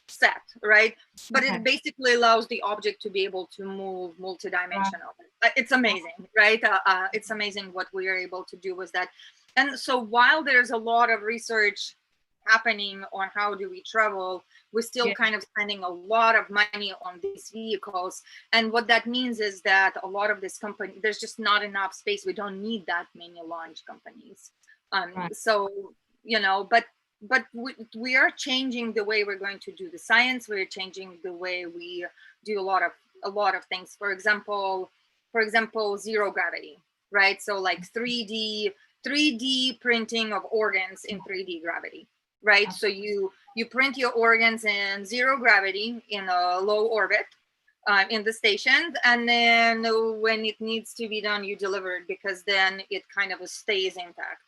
set, right? But it basically allows the object to be able to move multidimensional. It's amazing, right? It's amazing what we are able to do with that. And so while there's a lot of research happening on how do we travel, we're still kind of spending a lot of money on these vehicles. And what that means is that a lot of this company, there's just not enough space. We don't need that many launch companies. So, but we are changing the way we're going to do the science. We're changing the way we do a lot of things. For example, zero gravity, right? So like 3D printing of organs in 3D gravity, right? So you print your organs in zero gravity in a low orbit in the station, and then when it needs to be done, you deliver it, because then it kind of stays intact,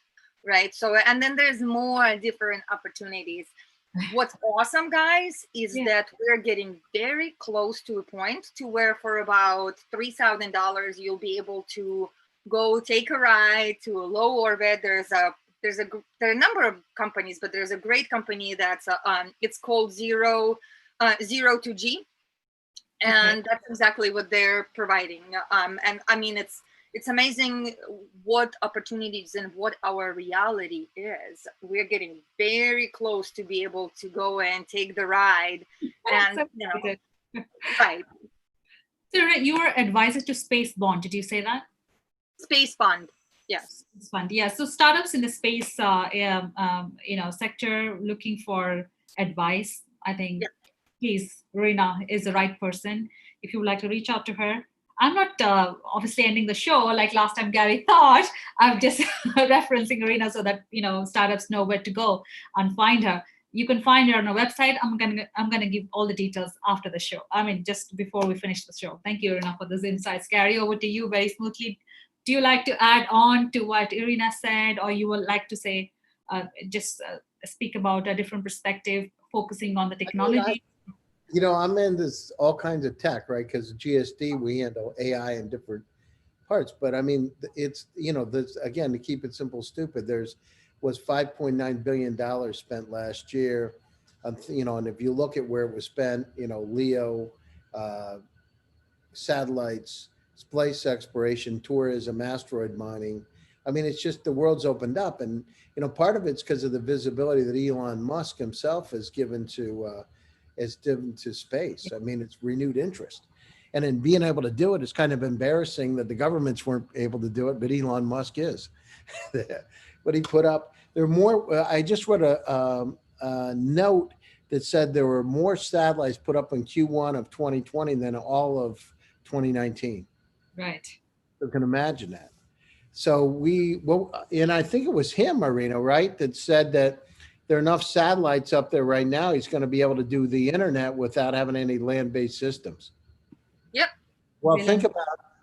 right? So, and then there's more different opportunities. What's awesome, guys, is that we're getting very close to a point to where for about $3,000, you'll be able to go take a ride to a low orbit. There are a number of companies, but there's a great company that's it's called Zero to G, and that's exactly what they're providing. And I mean, it's amazing what opportunities and what our reality is. We're getting very close to be able to go and take the ride, and right. So you are advisor to Space Bond. Did you say that? Space Fund, yes. Space Fund, yeah. So startups in the space, sector looking for advice. I think Irina is the right person. If you would like to reach out to her, I'm not obviously ending the show like last time Gary thought. I'm just referencing Irina so that startups know where to go and find her. You can find her on our website. I'm gonna give all the details after the show. I mean, just before we finish the show. Thank you, Irina, for those insights. Gary, over to you very smoothly. Do you like to add on to what Irina said, or you would like to say, speak about a different perspective, focusing on the technology? I'm in this all kinds of tech, right? Because GSD, we handle AI in different parts. But I mean, it's, this, again, to keep it simple, stupid, was $5.9 billion spent last year. And if you look at where it was spent, LEO, satellites, space exploration, tourism, asteroid mining. I mean, it's just the world's opened up. And, part of it's because of the visibility that Elon Musk himself has given to space. I mean, it's renewed interest. And in being able to do it, it's kind of embarrassing that the governments weren't able to do it, but Elon Musk is. What he put up, there are more, I just read a note that said there were more satellites put up in Q1 of 2020 than all of 2019. Right. You can imagine that. So and I think it was him, Irina, right, that said that there are enough satellites up there right now, he's going to be able to do the internet without having any land-based systems. Yep. Well, think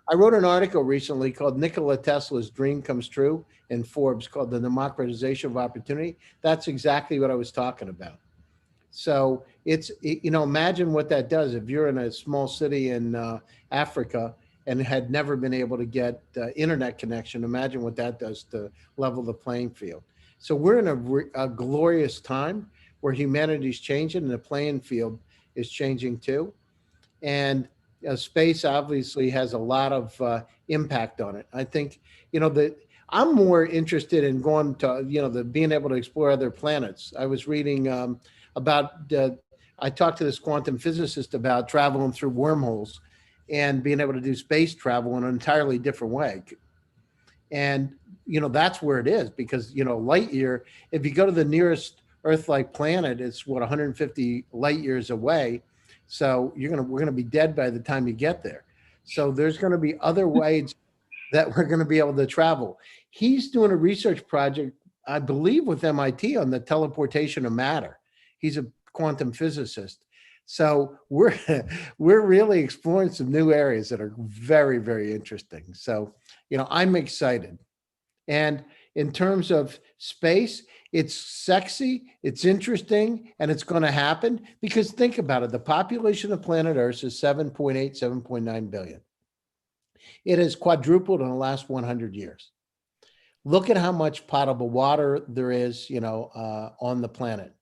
I wrote an article recently called Nikola Tesla's Dream Comes True in Forbes, called The Democratization of Opportunity. That's exactly what I was talking about. So imagine what that does if you're in a small city in Africa and had never been able to get internet connection. Imagine what that does to level the playing field. So we're in a glorious time where humanity's changing and the playing field is changing too. And space obviously has a lot of impact on it. I think, that I'm more interested in going to, being able to explore other planets. I was reading I talked to this quantum physicist about traveling through wormholes and being able to do space travel in an entirely different way. And, that's where it is because, light year, if you go to the nearest Earth-like planet, it's 150 light years away. So we're going to be dead by the time you get there. So there's going to be other ways that we're going to be able to travel. He's doing a research project, I believe, with MIT on the teleportation of matter. He's a quantum physicist. So we're really exploring some new areas that are very, very interesting. So, I'm excited. And in terms of space, it's sexy, it's interesting, and it's going to happen because think about it. The population of planet Earth is 7.8, 7.9 billion. It has quadrupled in the last 100 years. Look at how much potable water there is, on the planet.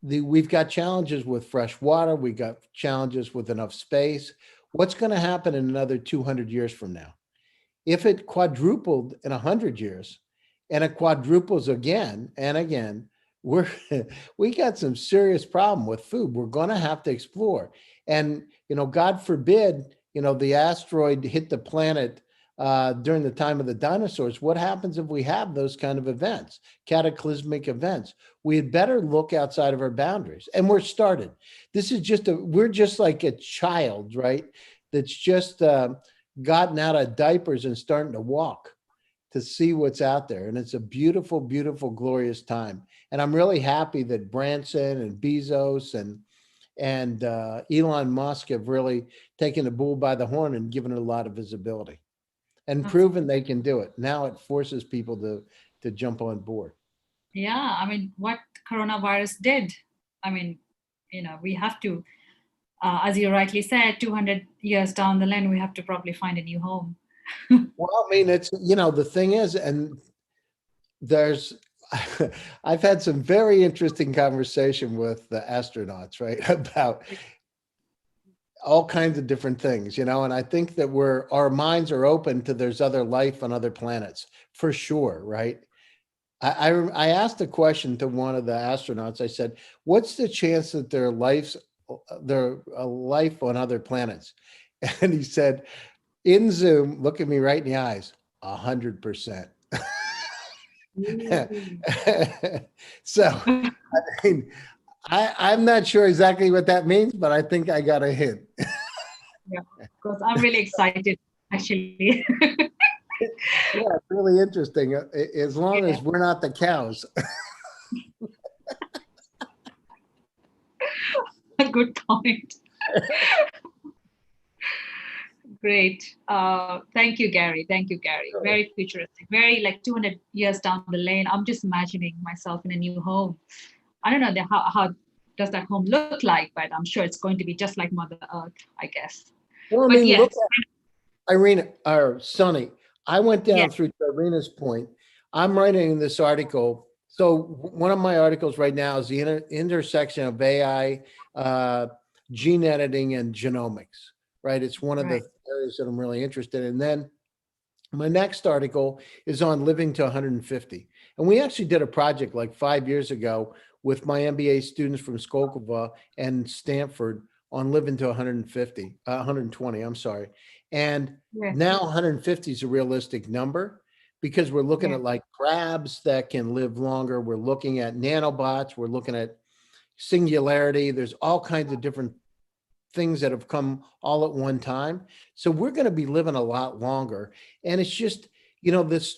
We've got challenges with fresh water. We've got challenges with enough space. What's going to happen in another 200 years from now? If it quadrupled in 100 years and it quadruples again and again, we got some serious problem with food. We're going to have to explore. And, God forbid, the asteroid hit the planet during the time of the dinosaurs. What happens if we have those kind of events, cataclysmic events? We had better look outside of our boundaries. And we're started. This is we're just like a child, right? That's just gotten out of diapers and starting to walk to see what's out there. And it's a beautiful, beautiful, glorious time. And I'm really happy that Branson and Bezos and Elon Musk have really taken the bull by the horn and given it a lot of visibility and proven they can do it. Now it forces people to jump on board. Yeah, what coronavirus did, we have to, as you rightly said, 200 years down the line, we have to probably find a new home. Well, it's, the thing is, and I've had some very interesting conversation with the astronauts, right? About all kinds of different things, and I think that our minds are open to there's other life on other planets for sure, right? I asked a question to one of the astronauts. I said, what's the chance that there are life on other planets? And he said, in Zoom, look at me right in the eyes, 100%. So, I'm not sure exactly what that means, but I think I got a hint. Yeah, because I'm really excited, actually. Yeah, it's really interesting. As long as we're not the cows. Good point. Great. Thank you, Gary. Thank you, Gary. Sure. Very futuristic. Very like 200 years down the lane. I'm just imagining myself in a new home. I don't know how does that home look like, but I'm sure it's going to be just like Mother Earth, I guess. Well, Yes. Look at Irina, or Sonny. I went down through Irina's point. I'm writing this article. So one of my articles right now is the intersection of AI, gene editing, and genomics, right? It's one of the areas that I'm really interested in. And then my next article is on living to 150. And we actually did a project like 5 years ago with my MBA students from Skolkovo and Stanford on living to 120, I'm sorry. And now 150 is a realistic number because we're looking at like crabs that can live longer. We're looking at nanobots. We're looking at singularity. There's all kinds of different things that have come all at one time. So we're going to be living a lot longer. And it's just, it's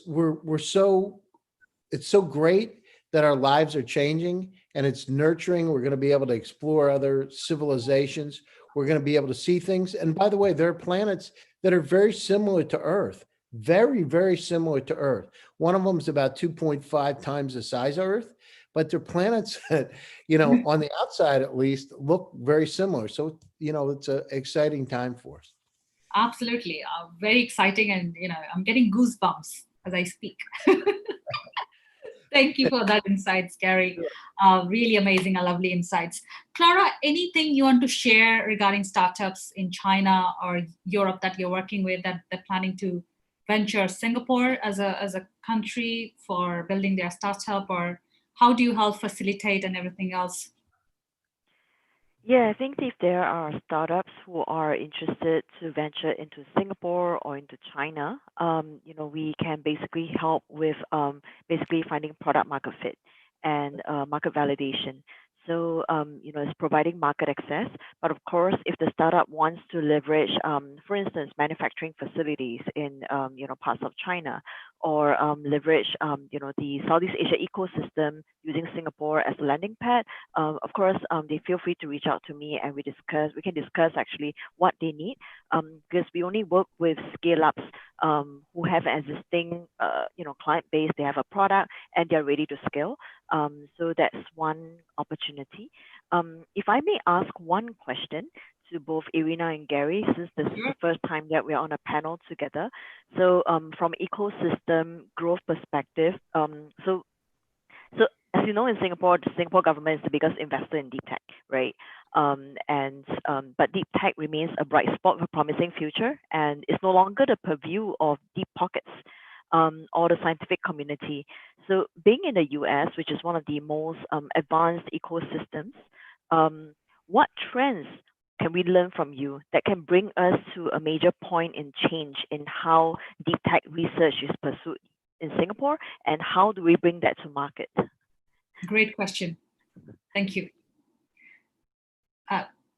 so great that our lives are changing and it's nurturing. We're going to be able to explore other civilizations. We're going to be able to see things. And by the way, there are planets that are very similar to Earth, very, very similar to Earth. One of them is about 2.5 times the size of Earth, but they're planets that, on the outside at least, look very similar. So, it's an exciting time for us. Absolutely. Very exciting. And, I'm getting goosebumps as I speak. Thank you for that insights, Gary. Really amazing and lovely insights. Clara, anything you want to share regarding startups in China or Europe that you're working with that they're planning to venture Singapore as a country for building their startup, or how do you help facilitate and everything else? Yeah, I think if there are startups who are interested to venture into Singapore or into China, we can basically help with basically finding product market fit and market validation. So, it's providing market access. But of course, if the startup wants to leverage, for instance, manufacturing facilities in, parts of China, or leverage, the Southeast Asia ecosystem using Singapore as a landing pad, of course, they feel free to reach out to me and we can discuss actually what they need, because we only work with scale-ups who have an existing, client base, they have a product and they're ready to scale. So that's one opportunity. If I may ask one question to both Irina and Gary, since this is the first time that we're on a panel together. So from ecosystem growth perspective, so as you know, in Singapore, the Singapore government is the biggest investor in deep tech, right? But deep tech remains a bright spot for promising future, and it's no longer the purview of deep pockets or the scientific community. So being in the US, which is one of the most advanced ecosystems, what trends can we learn from you that can bring us to a major point in change in how deep tech research is pursued in Singapore, and how do we bring that to market? Great question. Thank you.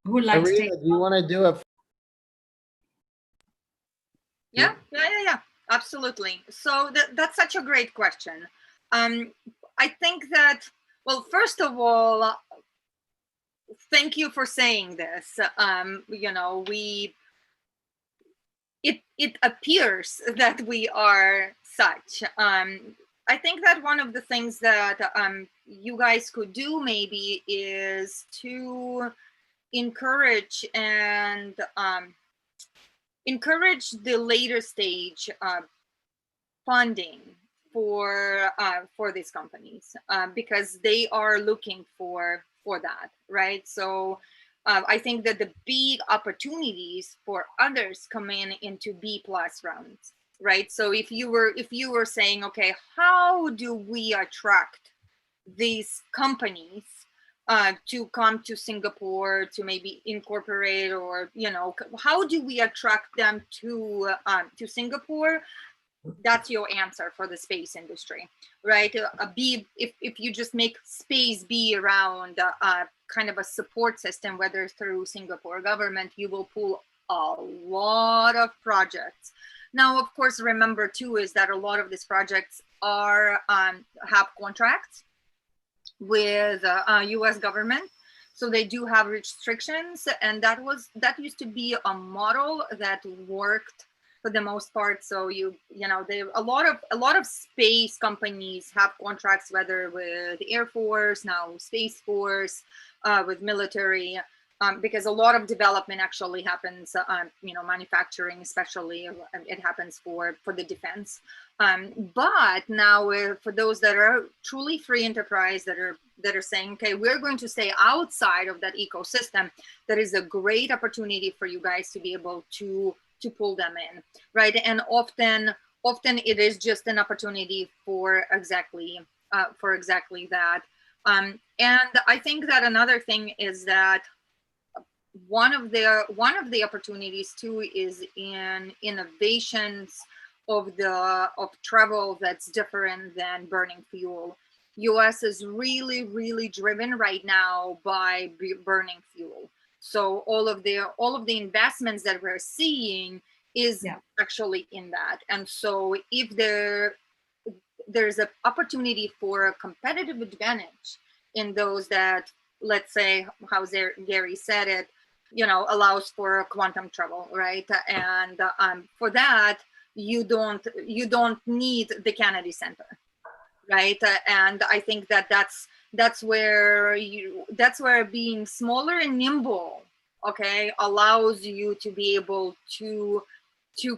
Who would like to take? Do you want to do it? Yeah, absolutely. So that's such a great question. I think that, well, first of all, thank you for saying this. It appears that we are such. I think that one of the things that you guys could do maybe is to encourage the later stage funding for these companies, because they are looking for that, right? So I think that the big opportunities for others come into B+ rounds, right? So if you were saying, okay, how do we attract these companies to come to Singapore to maybe incorporate, or how do we attract them to Singapore? That's your answer for the space industry, right? If you just make space be around kind of a support system, whether through Singapore government, you will pull a lot of projects. Now, of course, remember too is that a lot of these projects are have contracts with U.S. government, so they do have restrictions, and that used to be a model that worked for the most part. So a lot of space companies have contracts, whether with Air Force, now Space Force, with military, because a lot of development actually happens, manufacturing especially, it happens for the defense. But now for those that are truly free enterprise, that are saying, okay, we're going to stay outside of that ecosystem, that is a great opportunity for you guys to be able to pull them in, right? And often it is just an opportunity for exactly that. And I think that another thing is that one of the opportunities too is in innovations of travel that's different than burning fuel. US is really, really driven right now by burning fuel. So all of the investments that we're seeing is actually in that. And so if there's an opportunity for a competitive advantage in those that, let's say, how Gary said it, allows for quantum travel, right? And for that, you don't need the Kennedy Center, right? And I think that's where being smaller and nimble, okay, allows you to be able to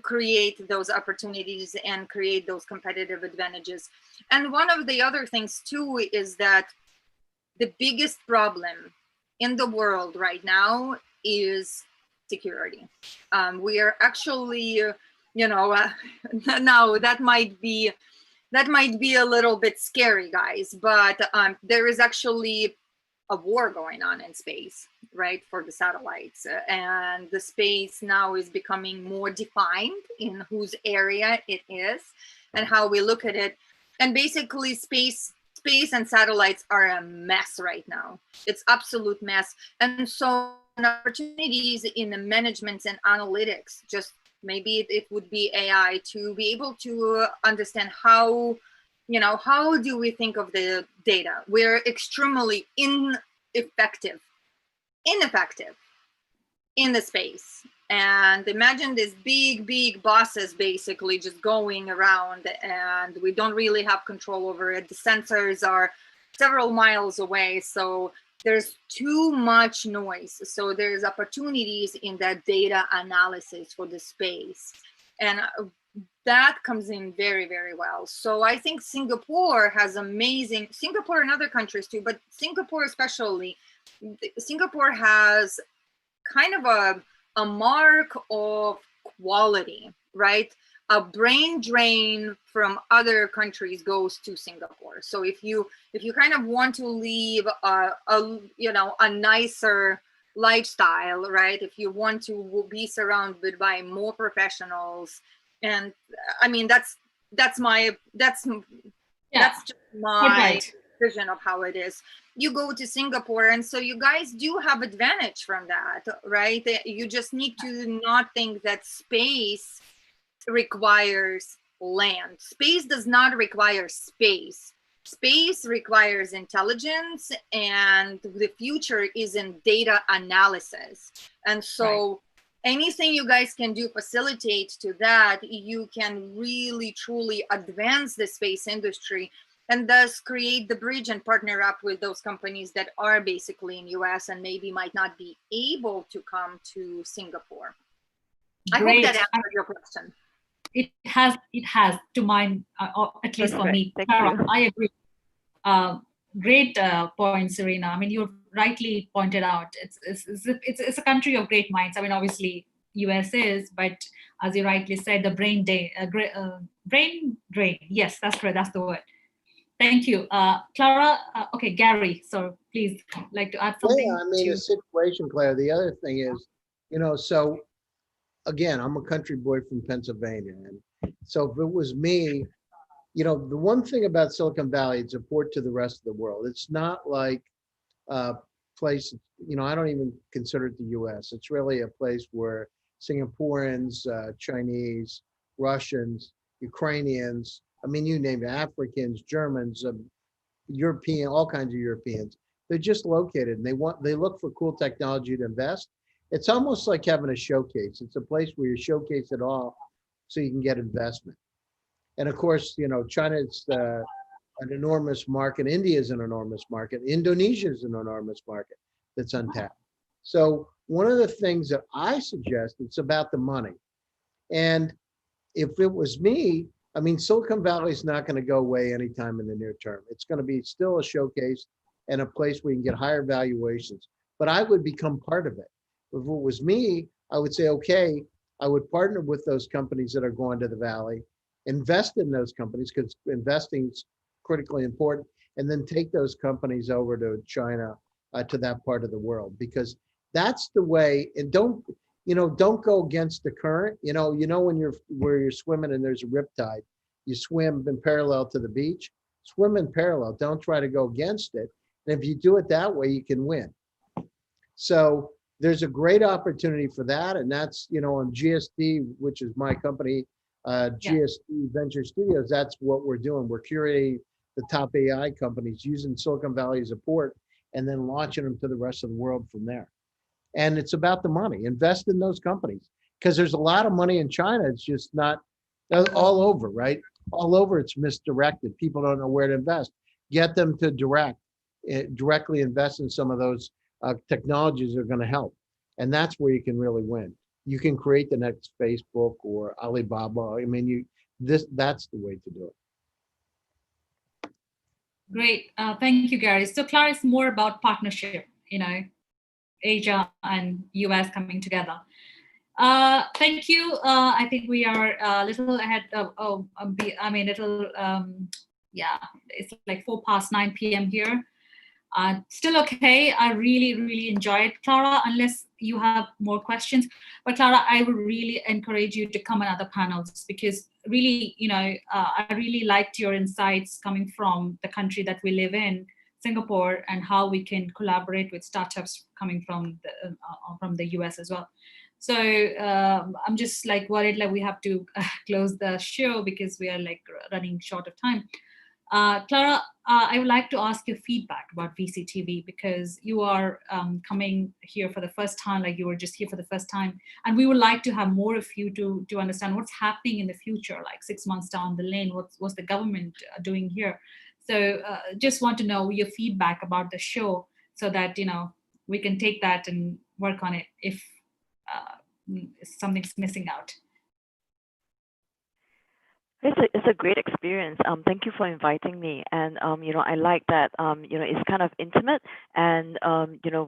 create those opportunities and create those competitive advantages. And one of the other things too is that the biggest problem in the world right now is security. We are actually, now that might be a little bit scary, guys, but there is actually a war going on in space, right, for the satellites. And the space now is becoming more defined in whose area it is and how we look at it. And basically space and satellites are a mess right now. It's absolute mess. And so opportunities in the management and analytics, just maybe it would be AI, to be able to understand how do we think of the data? We're extremely ineffective in the space. And imagine these big bosses basically just going around, and we don't really have control over it. The sensors are several miles away, so there's too much noise. So there's opportunities in that data analysis for the space. And that comes in very, very well. So I think Singapore has Singapore and other countries too, but Singapore especially, Singapore has kind of a mark of quality, right? A brain drain from other countries goes to Singapore. So if you kind of want to leave a nicer lifestyle, right? If you want to be surrounded by more professionals, and I mean that's just my vision of how it is. You go to Singapore, and so you guys do have advantage from that, right? You just need to not think that space requires land. Space does not require space. Space requires intelligence, and the future is in data analysis. And so anything you guys can do facilitate to that, you can really truly advance the space industry, and thus create the bridge and partner up with those companies that are basically in US and maybe might not be able to come to Singapore. Great. I hope that answered your question. It has to mine, at least for me. Clara, I agree. Great points, Serena. I mean, you rightly pointed out it's a country of great minds. I mean, obviously US is, but as you rightly said, the brain drain. Yes, that's right. That's the word. Thank you, Clara. Okay, Gary. So please, like to add something. Yeah, I mean, the situation, Claire. The other thing is, so again, I'm a country boy from Pennsylvania, and so if it was me, the one thing about Silicon Valley, it's a port to the rest of the world. It's not like a place, I don't even consider it the US. It's really a place where Singaporeans, Chinese, Russians, Ukrainians, I mean, you name it, Africans, Germans, European, all kinds of Europeans. They're just located, and they look for cool technology to invest. It's almost like having a showcase. It's a place where you showcase it all so you can get investment. And of course, China is an enormous market. India is an enormous market. Indonesia is an enormous market that's untapped. So one of the things that I suggest, it's about the money. And if it was me, I mean, Silicon Valley is not going to go away anytime in the near term. It's going to be still a showcase and a place where you can get higher valuations. But I would become part of it. If it was me, I would say, okay, I would partner with those companies that are going to the Valley, invest in those companies because investing is critically important, and then take those companies over to China, to that part of the world, because that's the way. And don't go against the current. When you're swimming and there's a riptide, you swim in parallel to the beach. Swim in parallel. Don't try to go against it. And if you do it that way, you can win. So there's a great opportunity for that, and that's on GSD, which is my company, GSD Venture Studios. That's what we're doing. We're curating the top AI companies using Silicon Valley as a port, and then launching them to the rest of the world from there. And it's about the money. Invest in those companies because there's a lot of money in China. It's just not all over, right? All over, it's misdirected. People don't know where to invest. Get them to directly invest in some of those technologies that are going to help. And that's where you can really win. You can create the next Facebook or Alibaba. I mean, that's the way to do it. Great. Thank you, Gary. So Clara, is more about partnership, Asia and US coming together. Thank you. I think we are a little ahead of, yeah, it's like 9 p.m. here. Still okay. I really, really enjoyed, Clara, unless you have more questions. But Clara, I would really encourage you to come on other panels because really, I really liked your insights coming from the country that we live in, Singapore, and how we can collaborate with startups coming from the US as well. So I'm just like worried like we have to close the show because we are like running short of time. Clara, I would like to ask your feedback about VCTV because you are coming here for the first time, like you were just here for the first time. And we would like to have more of you to understand what's happening in the future, like 6 months down the lane, what's the government doing here? So just want to know your feedback about the show so that, we can take that and work on it if something's missing out. It's a great experience. Thank you for inviting me. And, I like that, it's kind of intimate and,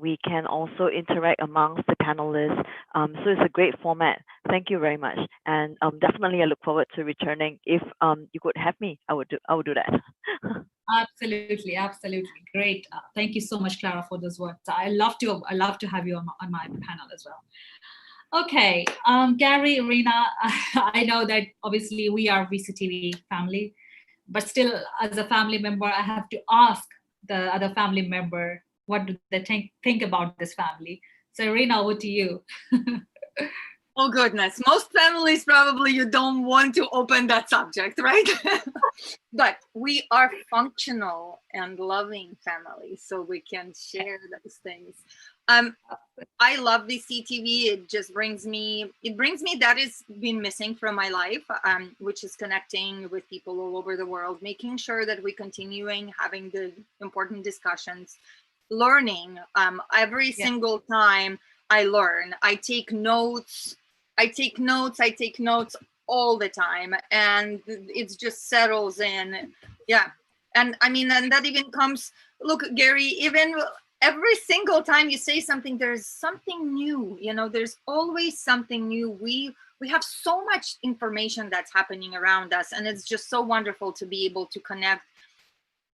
we can also interact amongst the panelists. So it's a great format. Thank you very much. And definitely I look forward to returning. If you could have me, I would do that. Absolutely. Great. Thank you so much, Clara, for those words. I love to have you on my panel as well. Okay, Gary, Irina, I know that obviously we are VCTV family, but still as a family member, I have to ask the other family member, what do they think about this family? So Irina, over to you. Oh goodness, most families probably you don't want to open that subject, right? But we are functional and loving families, so we can share those things. I love the CTV. It just brings me that has been missing from my life, which is connecting with people all over the world, making sure that we're continuing having the important discussions, learning. Every single time I learn, I take notes all the time, and it just settles in. Yeah. And I mean, and that even comes, look, Gary, even every single time you say something, there's something new, there's always something new. We have so much information that's happening around us, and it's just so wonderful to be able to connect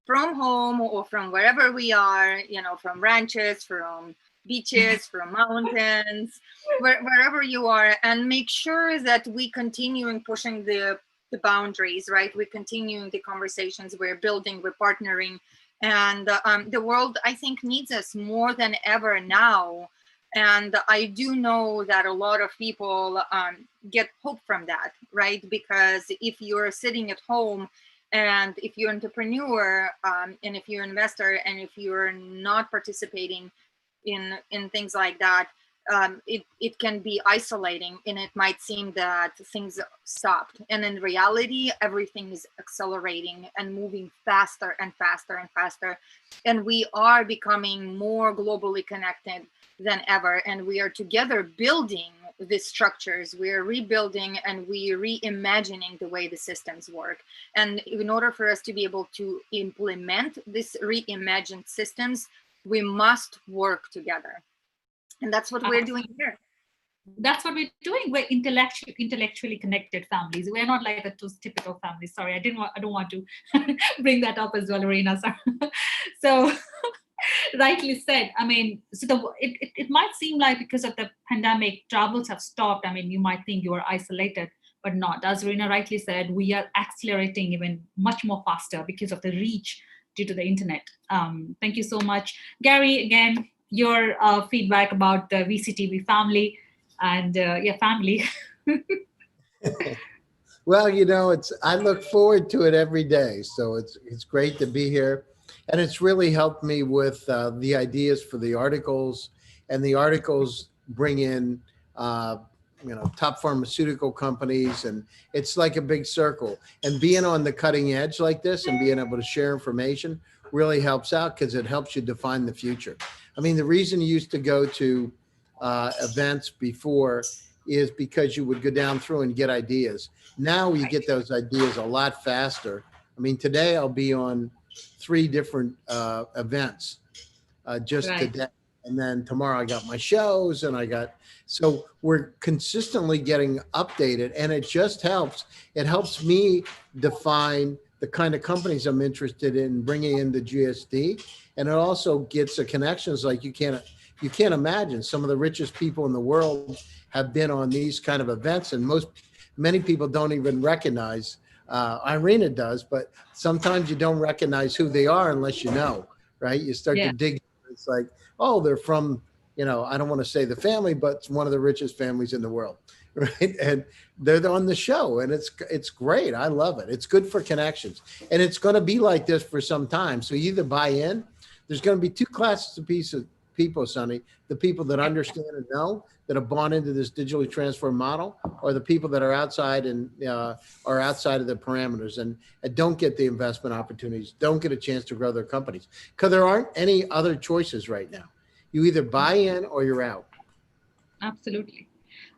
from home or from wherever we are, from ranches, from beaches, from mountains, wherever you are, and make sure that we continue pushing the boundaries, right? We're continuing the conversations, we're building, we're partnering. And the world, I think, needs us more than ever now. And I do know that a lot of people get hope from that, right? Because if you're sitting at home and if you're an entrepreneur and if you're an investor and if you're not participating in things like that, it can be isolating, and it might seem that things stopped. And in reality, everything is accelerating and moving faster and faster and faster. And we are becoming more globally connected than ever. And we are together building these structures. We are rebuilding and we are reimagining the way the systems work. And in order for us to be able to implement these reimagined systems, we must work together. And that's what we're doing here. That's what we're doing. We're intellectually connected families. We're not like the two typical families. Sorry, I don't want to bring that up as well, Irina. So rightly said. I mean, so it might seem like because of the pandemic, travels have stopped. I mean, you might think you are isolated, but not. As Irina rightly said, we are accelerating even much more faster because of the reach due to the internet. Thank you so much. Gary, again, your feedback about the VCTV family and family. Well, I look forward to it every day. So it's great to be here. And it's really helped me with the ideas for the articles. And the articles bring in, top pharmaceutical companies, and it's like a big circle. And being on the cutting edge like this and being able to share information really helps out because it helps you define the future. I mean, the reason you used to go to events before is because you would go down through and get ideas. Now you get those ideas a lot faster. I mean, today I'll be on 3 different events just Right. today. And then tomorrow I got my shows so we're consistently getting updated, and it just helps. It helps me define the kind of companies I'm interested in bringing into GSD. And it also gets the connections like you can't imagine. Some of the richest people in the world have been on these kind of events, and many people don't even recognize. Irina does, but sometimes you don't recognize who they are unless you know, right? You start Yeah. to dig. It's like, oh, they're from, I don't want to say the family, but it's one of the richest families in the world, right? And they're on the show, and it's great. I love it. It's good for connections, and it's going to be like this for some time. So you either buy in. There's going to be 2 classes of people, Sonny: the people that understand and know that have bought into this digitally transformed model, or the people that are outside and are outside of the parameters and don't get the investment opportunities, don't get a chance to grow their companies, because there aren't any other choices right now. You either buy in or you're out. Absolutely.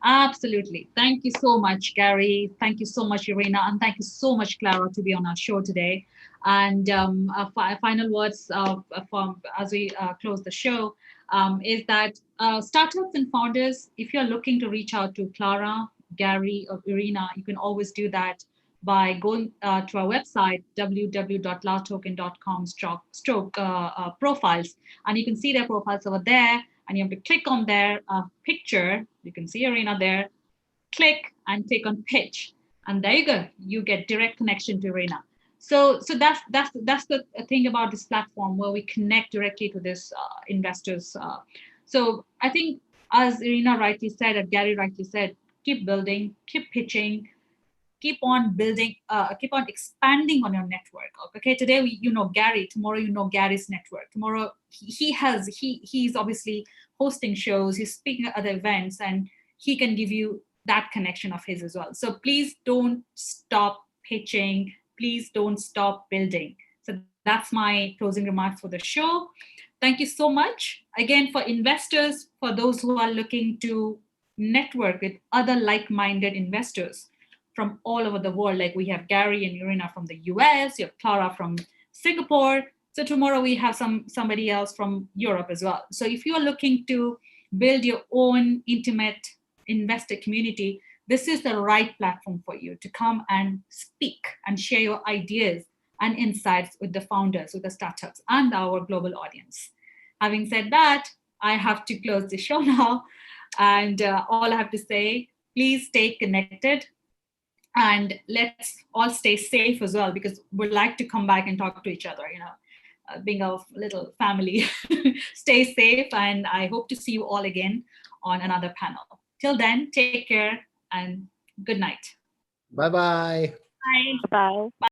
Absolutely. Thank you so much, Gary. Thank you so much, Irina. And thank you so much, Clara, to be on our show today. And final words as we close the show is that startups and founders, if you're looking to reach out to Clara, Gary, or Irina, you can always do that by going to our website, www.latoken.com/profiles. And you can see their profiles over there. And you have to click on their picture. You can see Irina there. Click and click on pitch, and there you go. You get direct connection to Irina. So that's the thing about this platform, where we connect directly to this investors. So I think, as Irina rightly said, and Gary rightly said, keep building, keep pitching, keep on building, keep on expanding on your network. Okay, today you know Gary, tomorrow you know Gary's network. Tomorrow he's obviously hosting shows, he's speaking at other events, and he can give you that connection of his as well. So please don't stop pitching. Please don't stop building. So that's my closing remarks for the show. Thank you so much. Again, for investors, for those who are looking to network with other like-minded investors from all over the world, like we have Gary and Irina from the US, you have Clara from Singapore. So tomorrow we have somebody else from Europe as well. So if you're looking to build your own intimate investor community, this is the right platform for you to come and speak and share your ideas and insights with the founders, with the startups, and our global audience. Having said that, I have to close the show now. And all I have to say, please stay connected. And let's all stay safe as well, because we'd like to come back and talk to each other, being a little family. Stay safe, and I hope to see you all again on another panel. Till then, take care and good night. Bye-bye. Bye. Bye.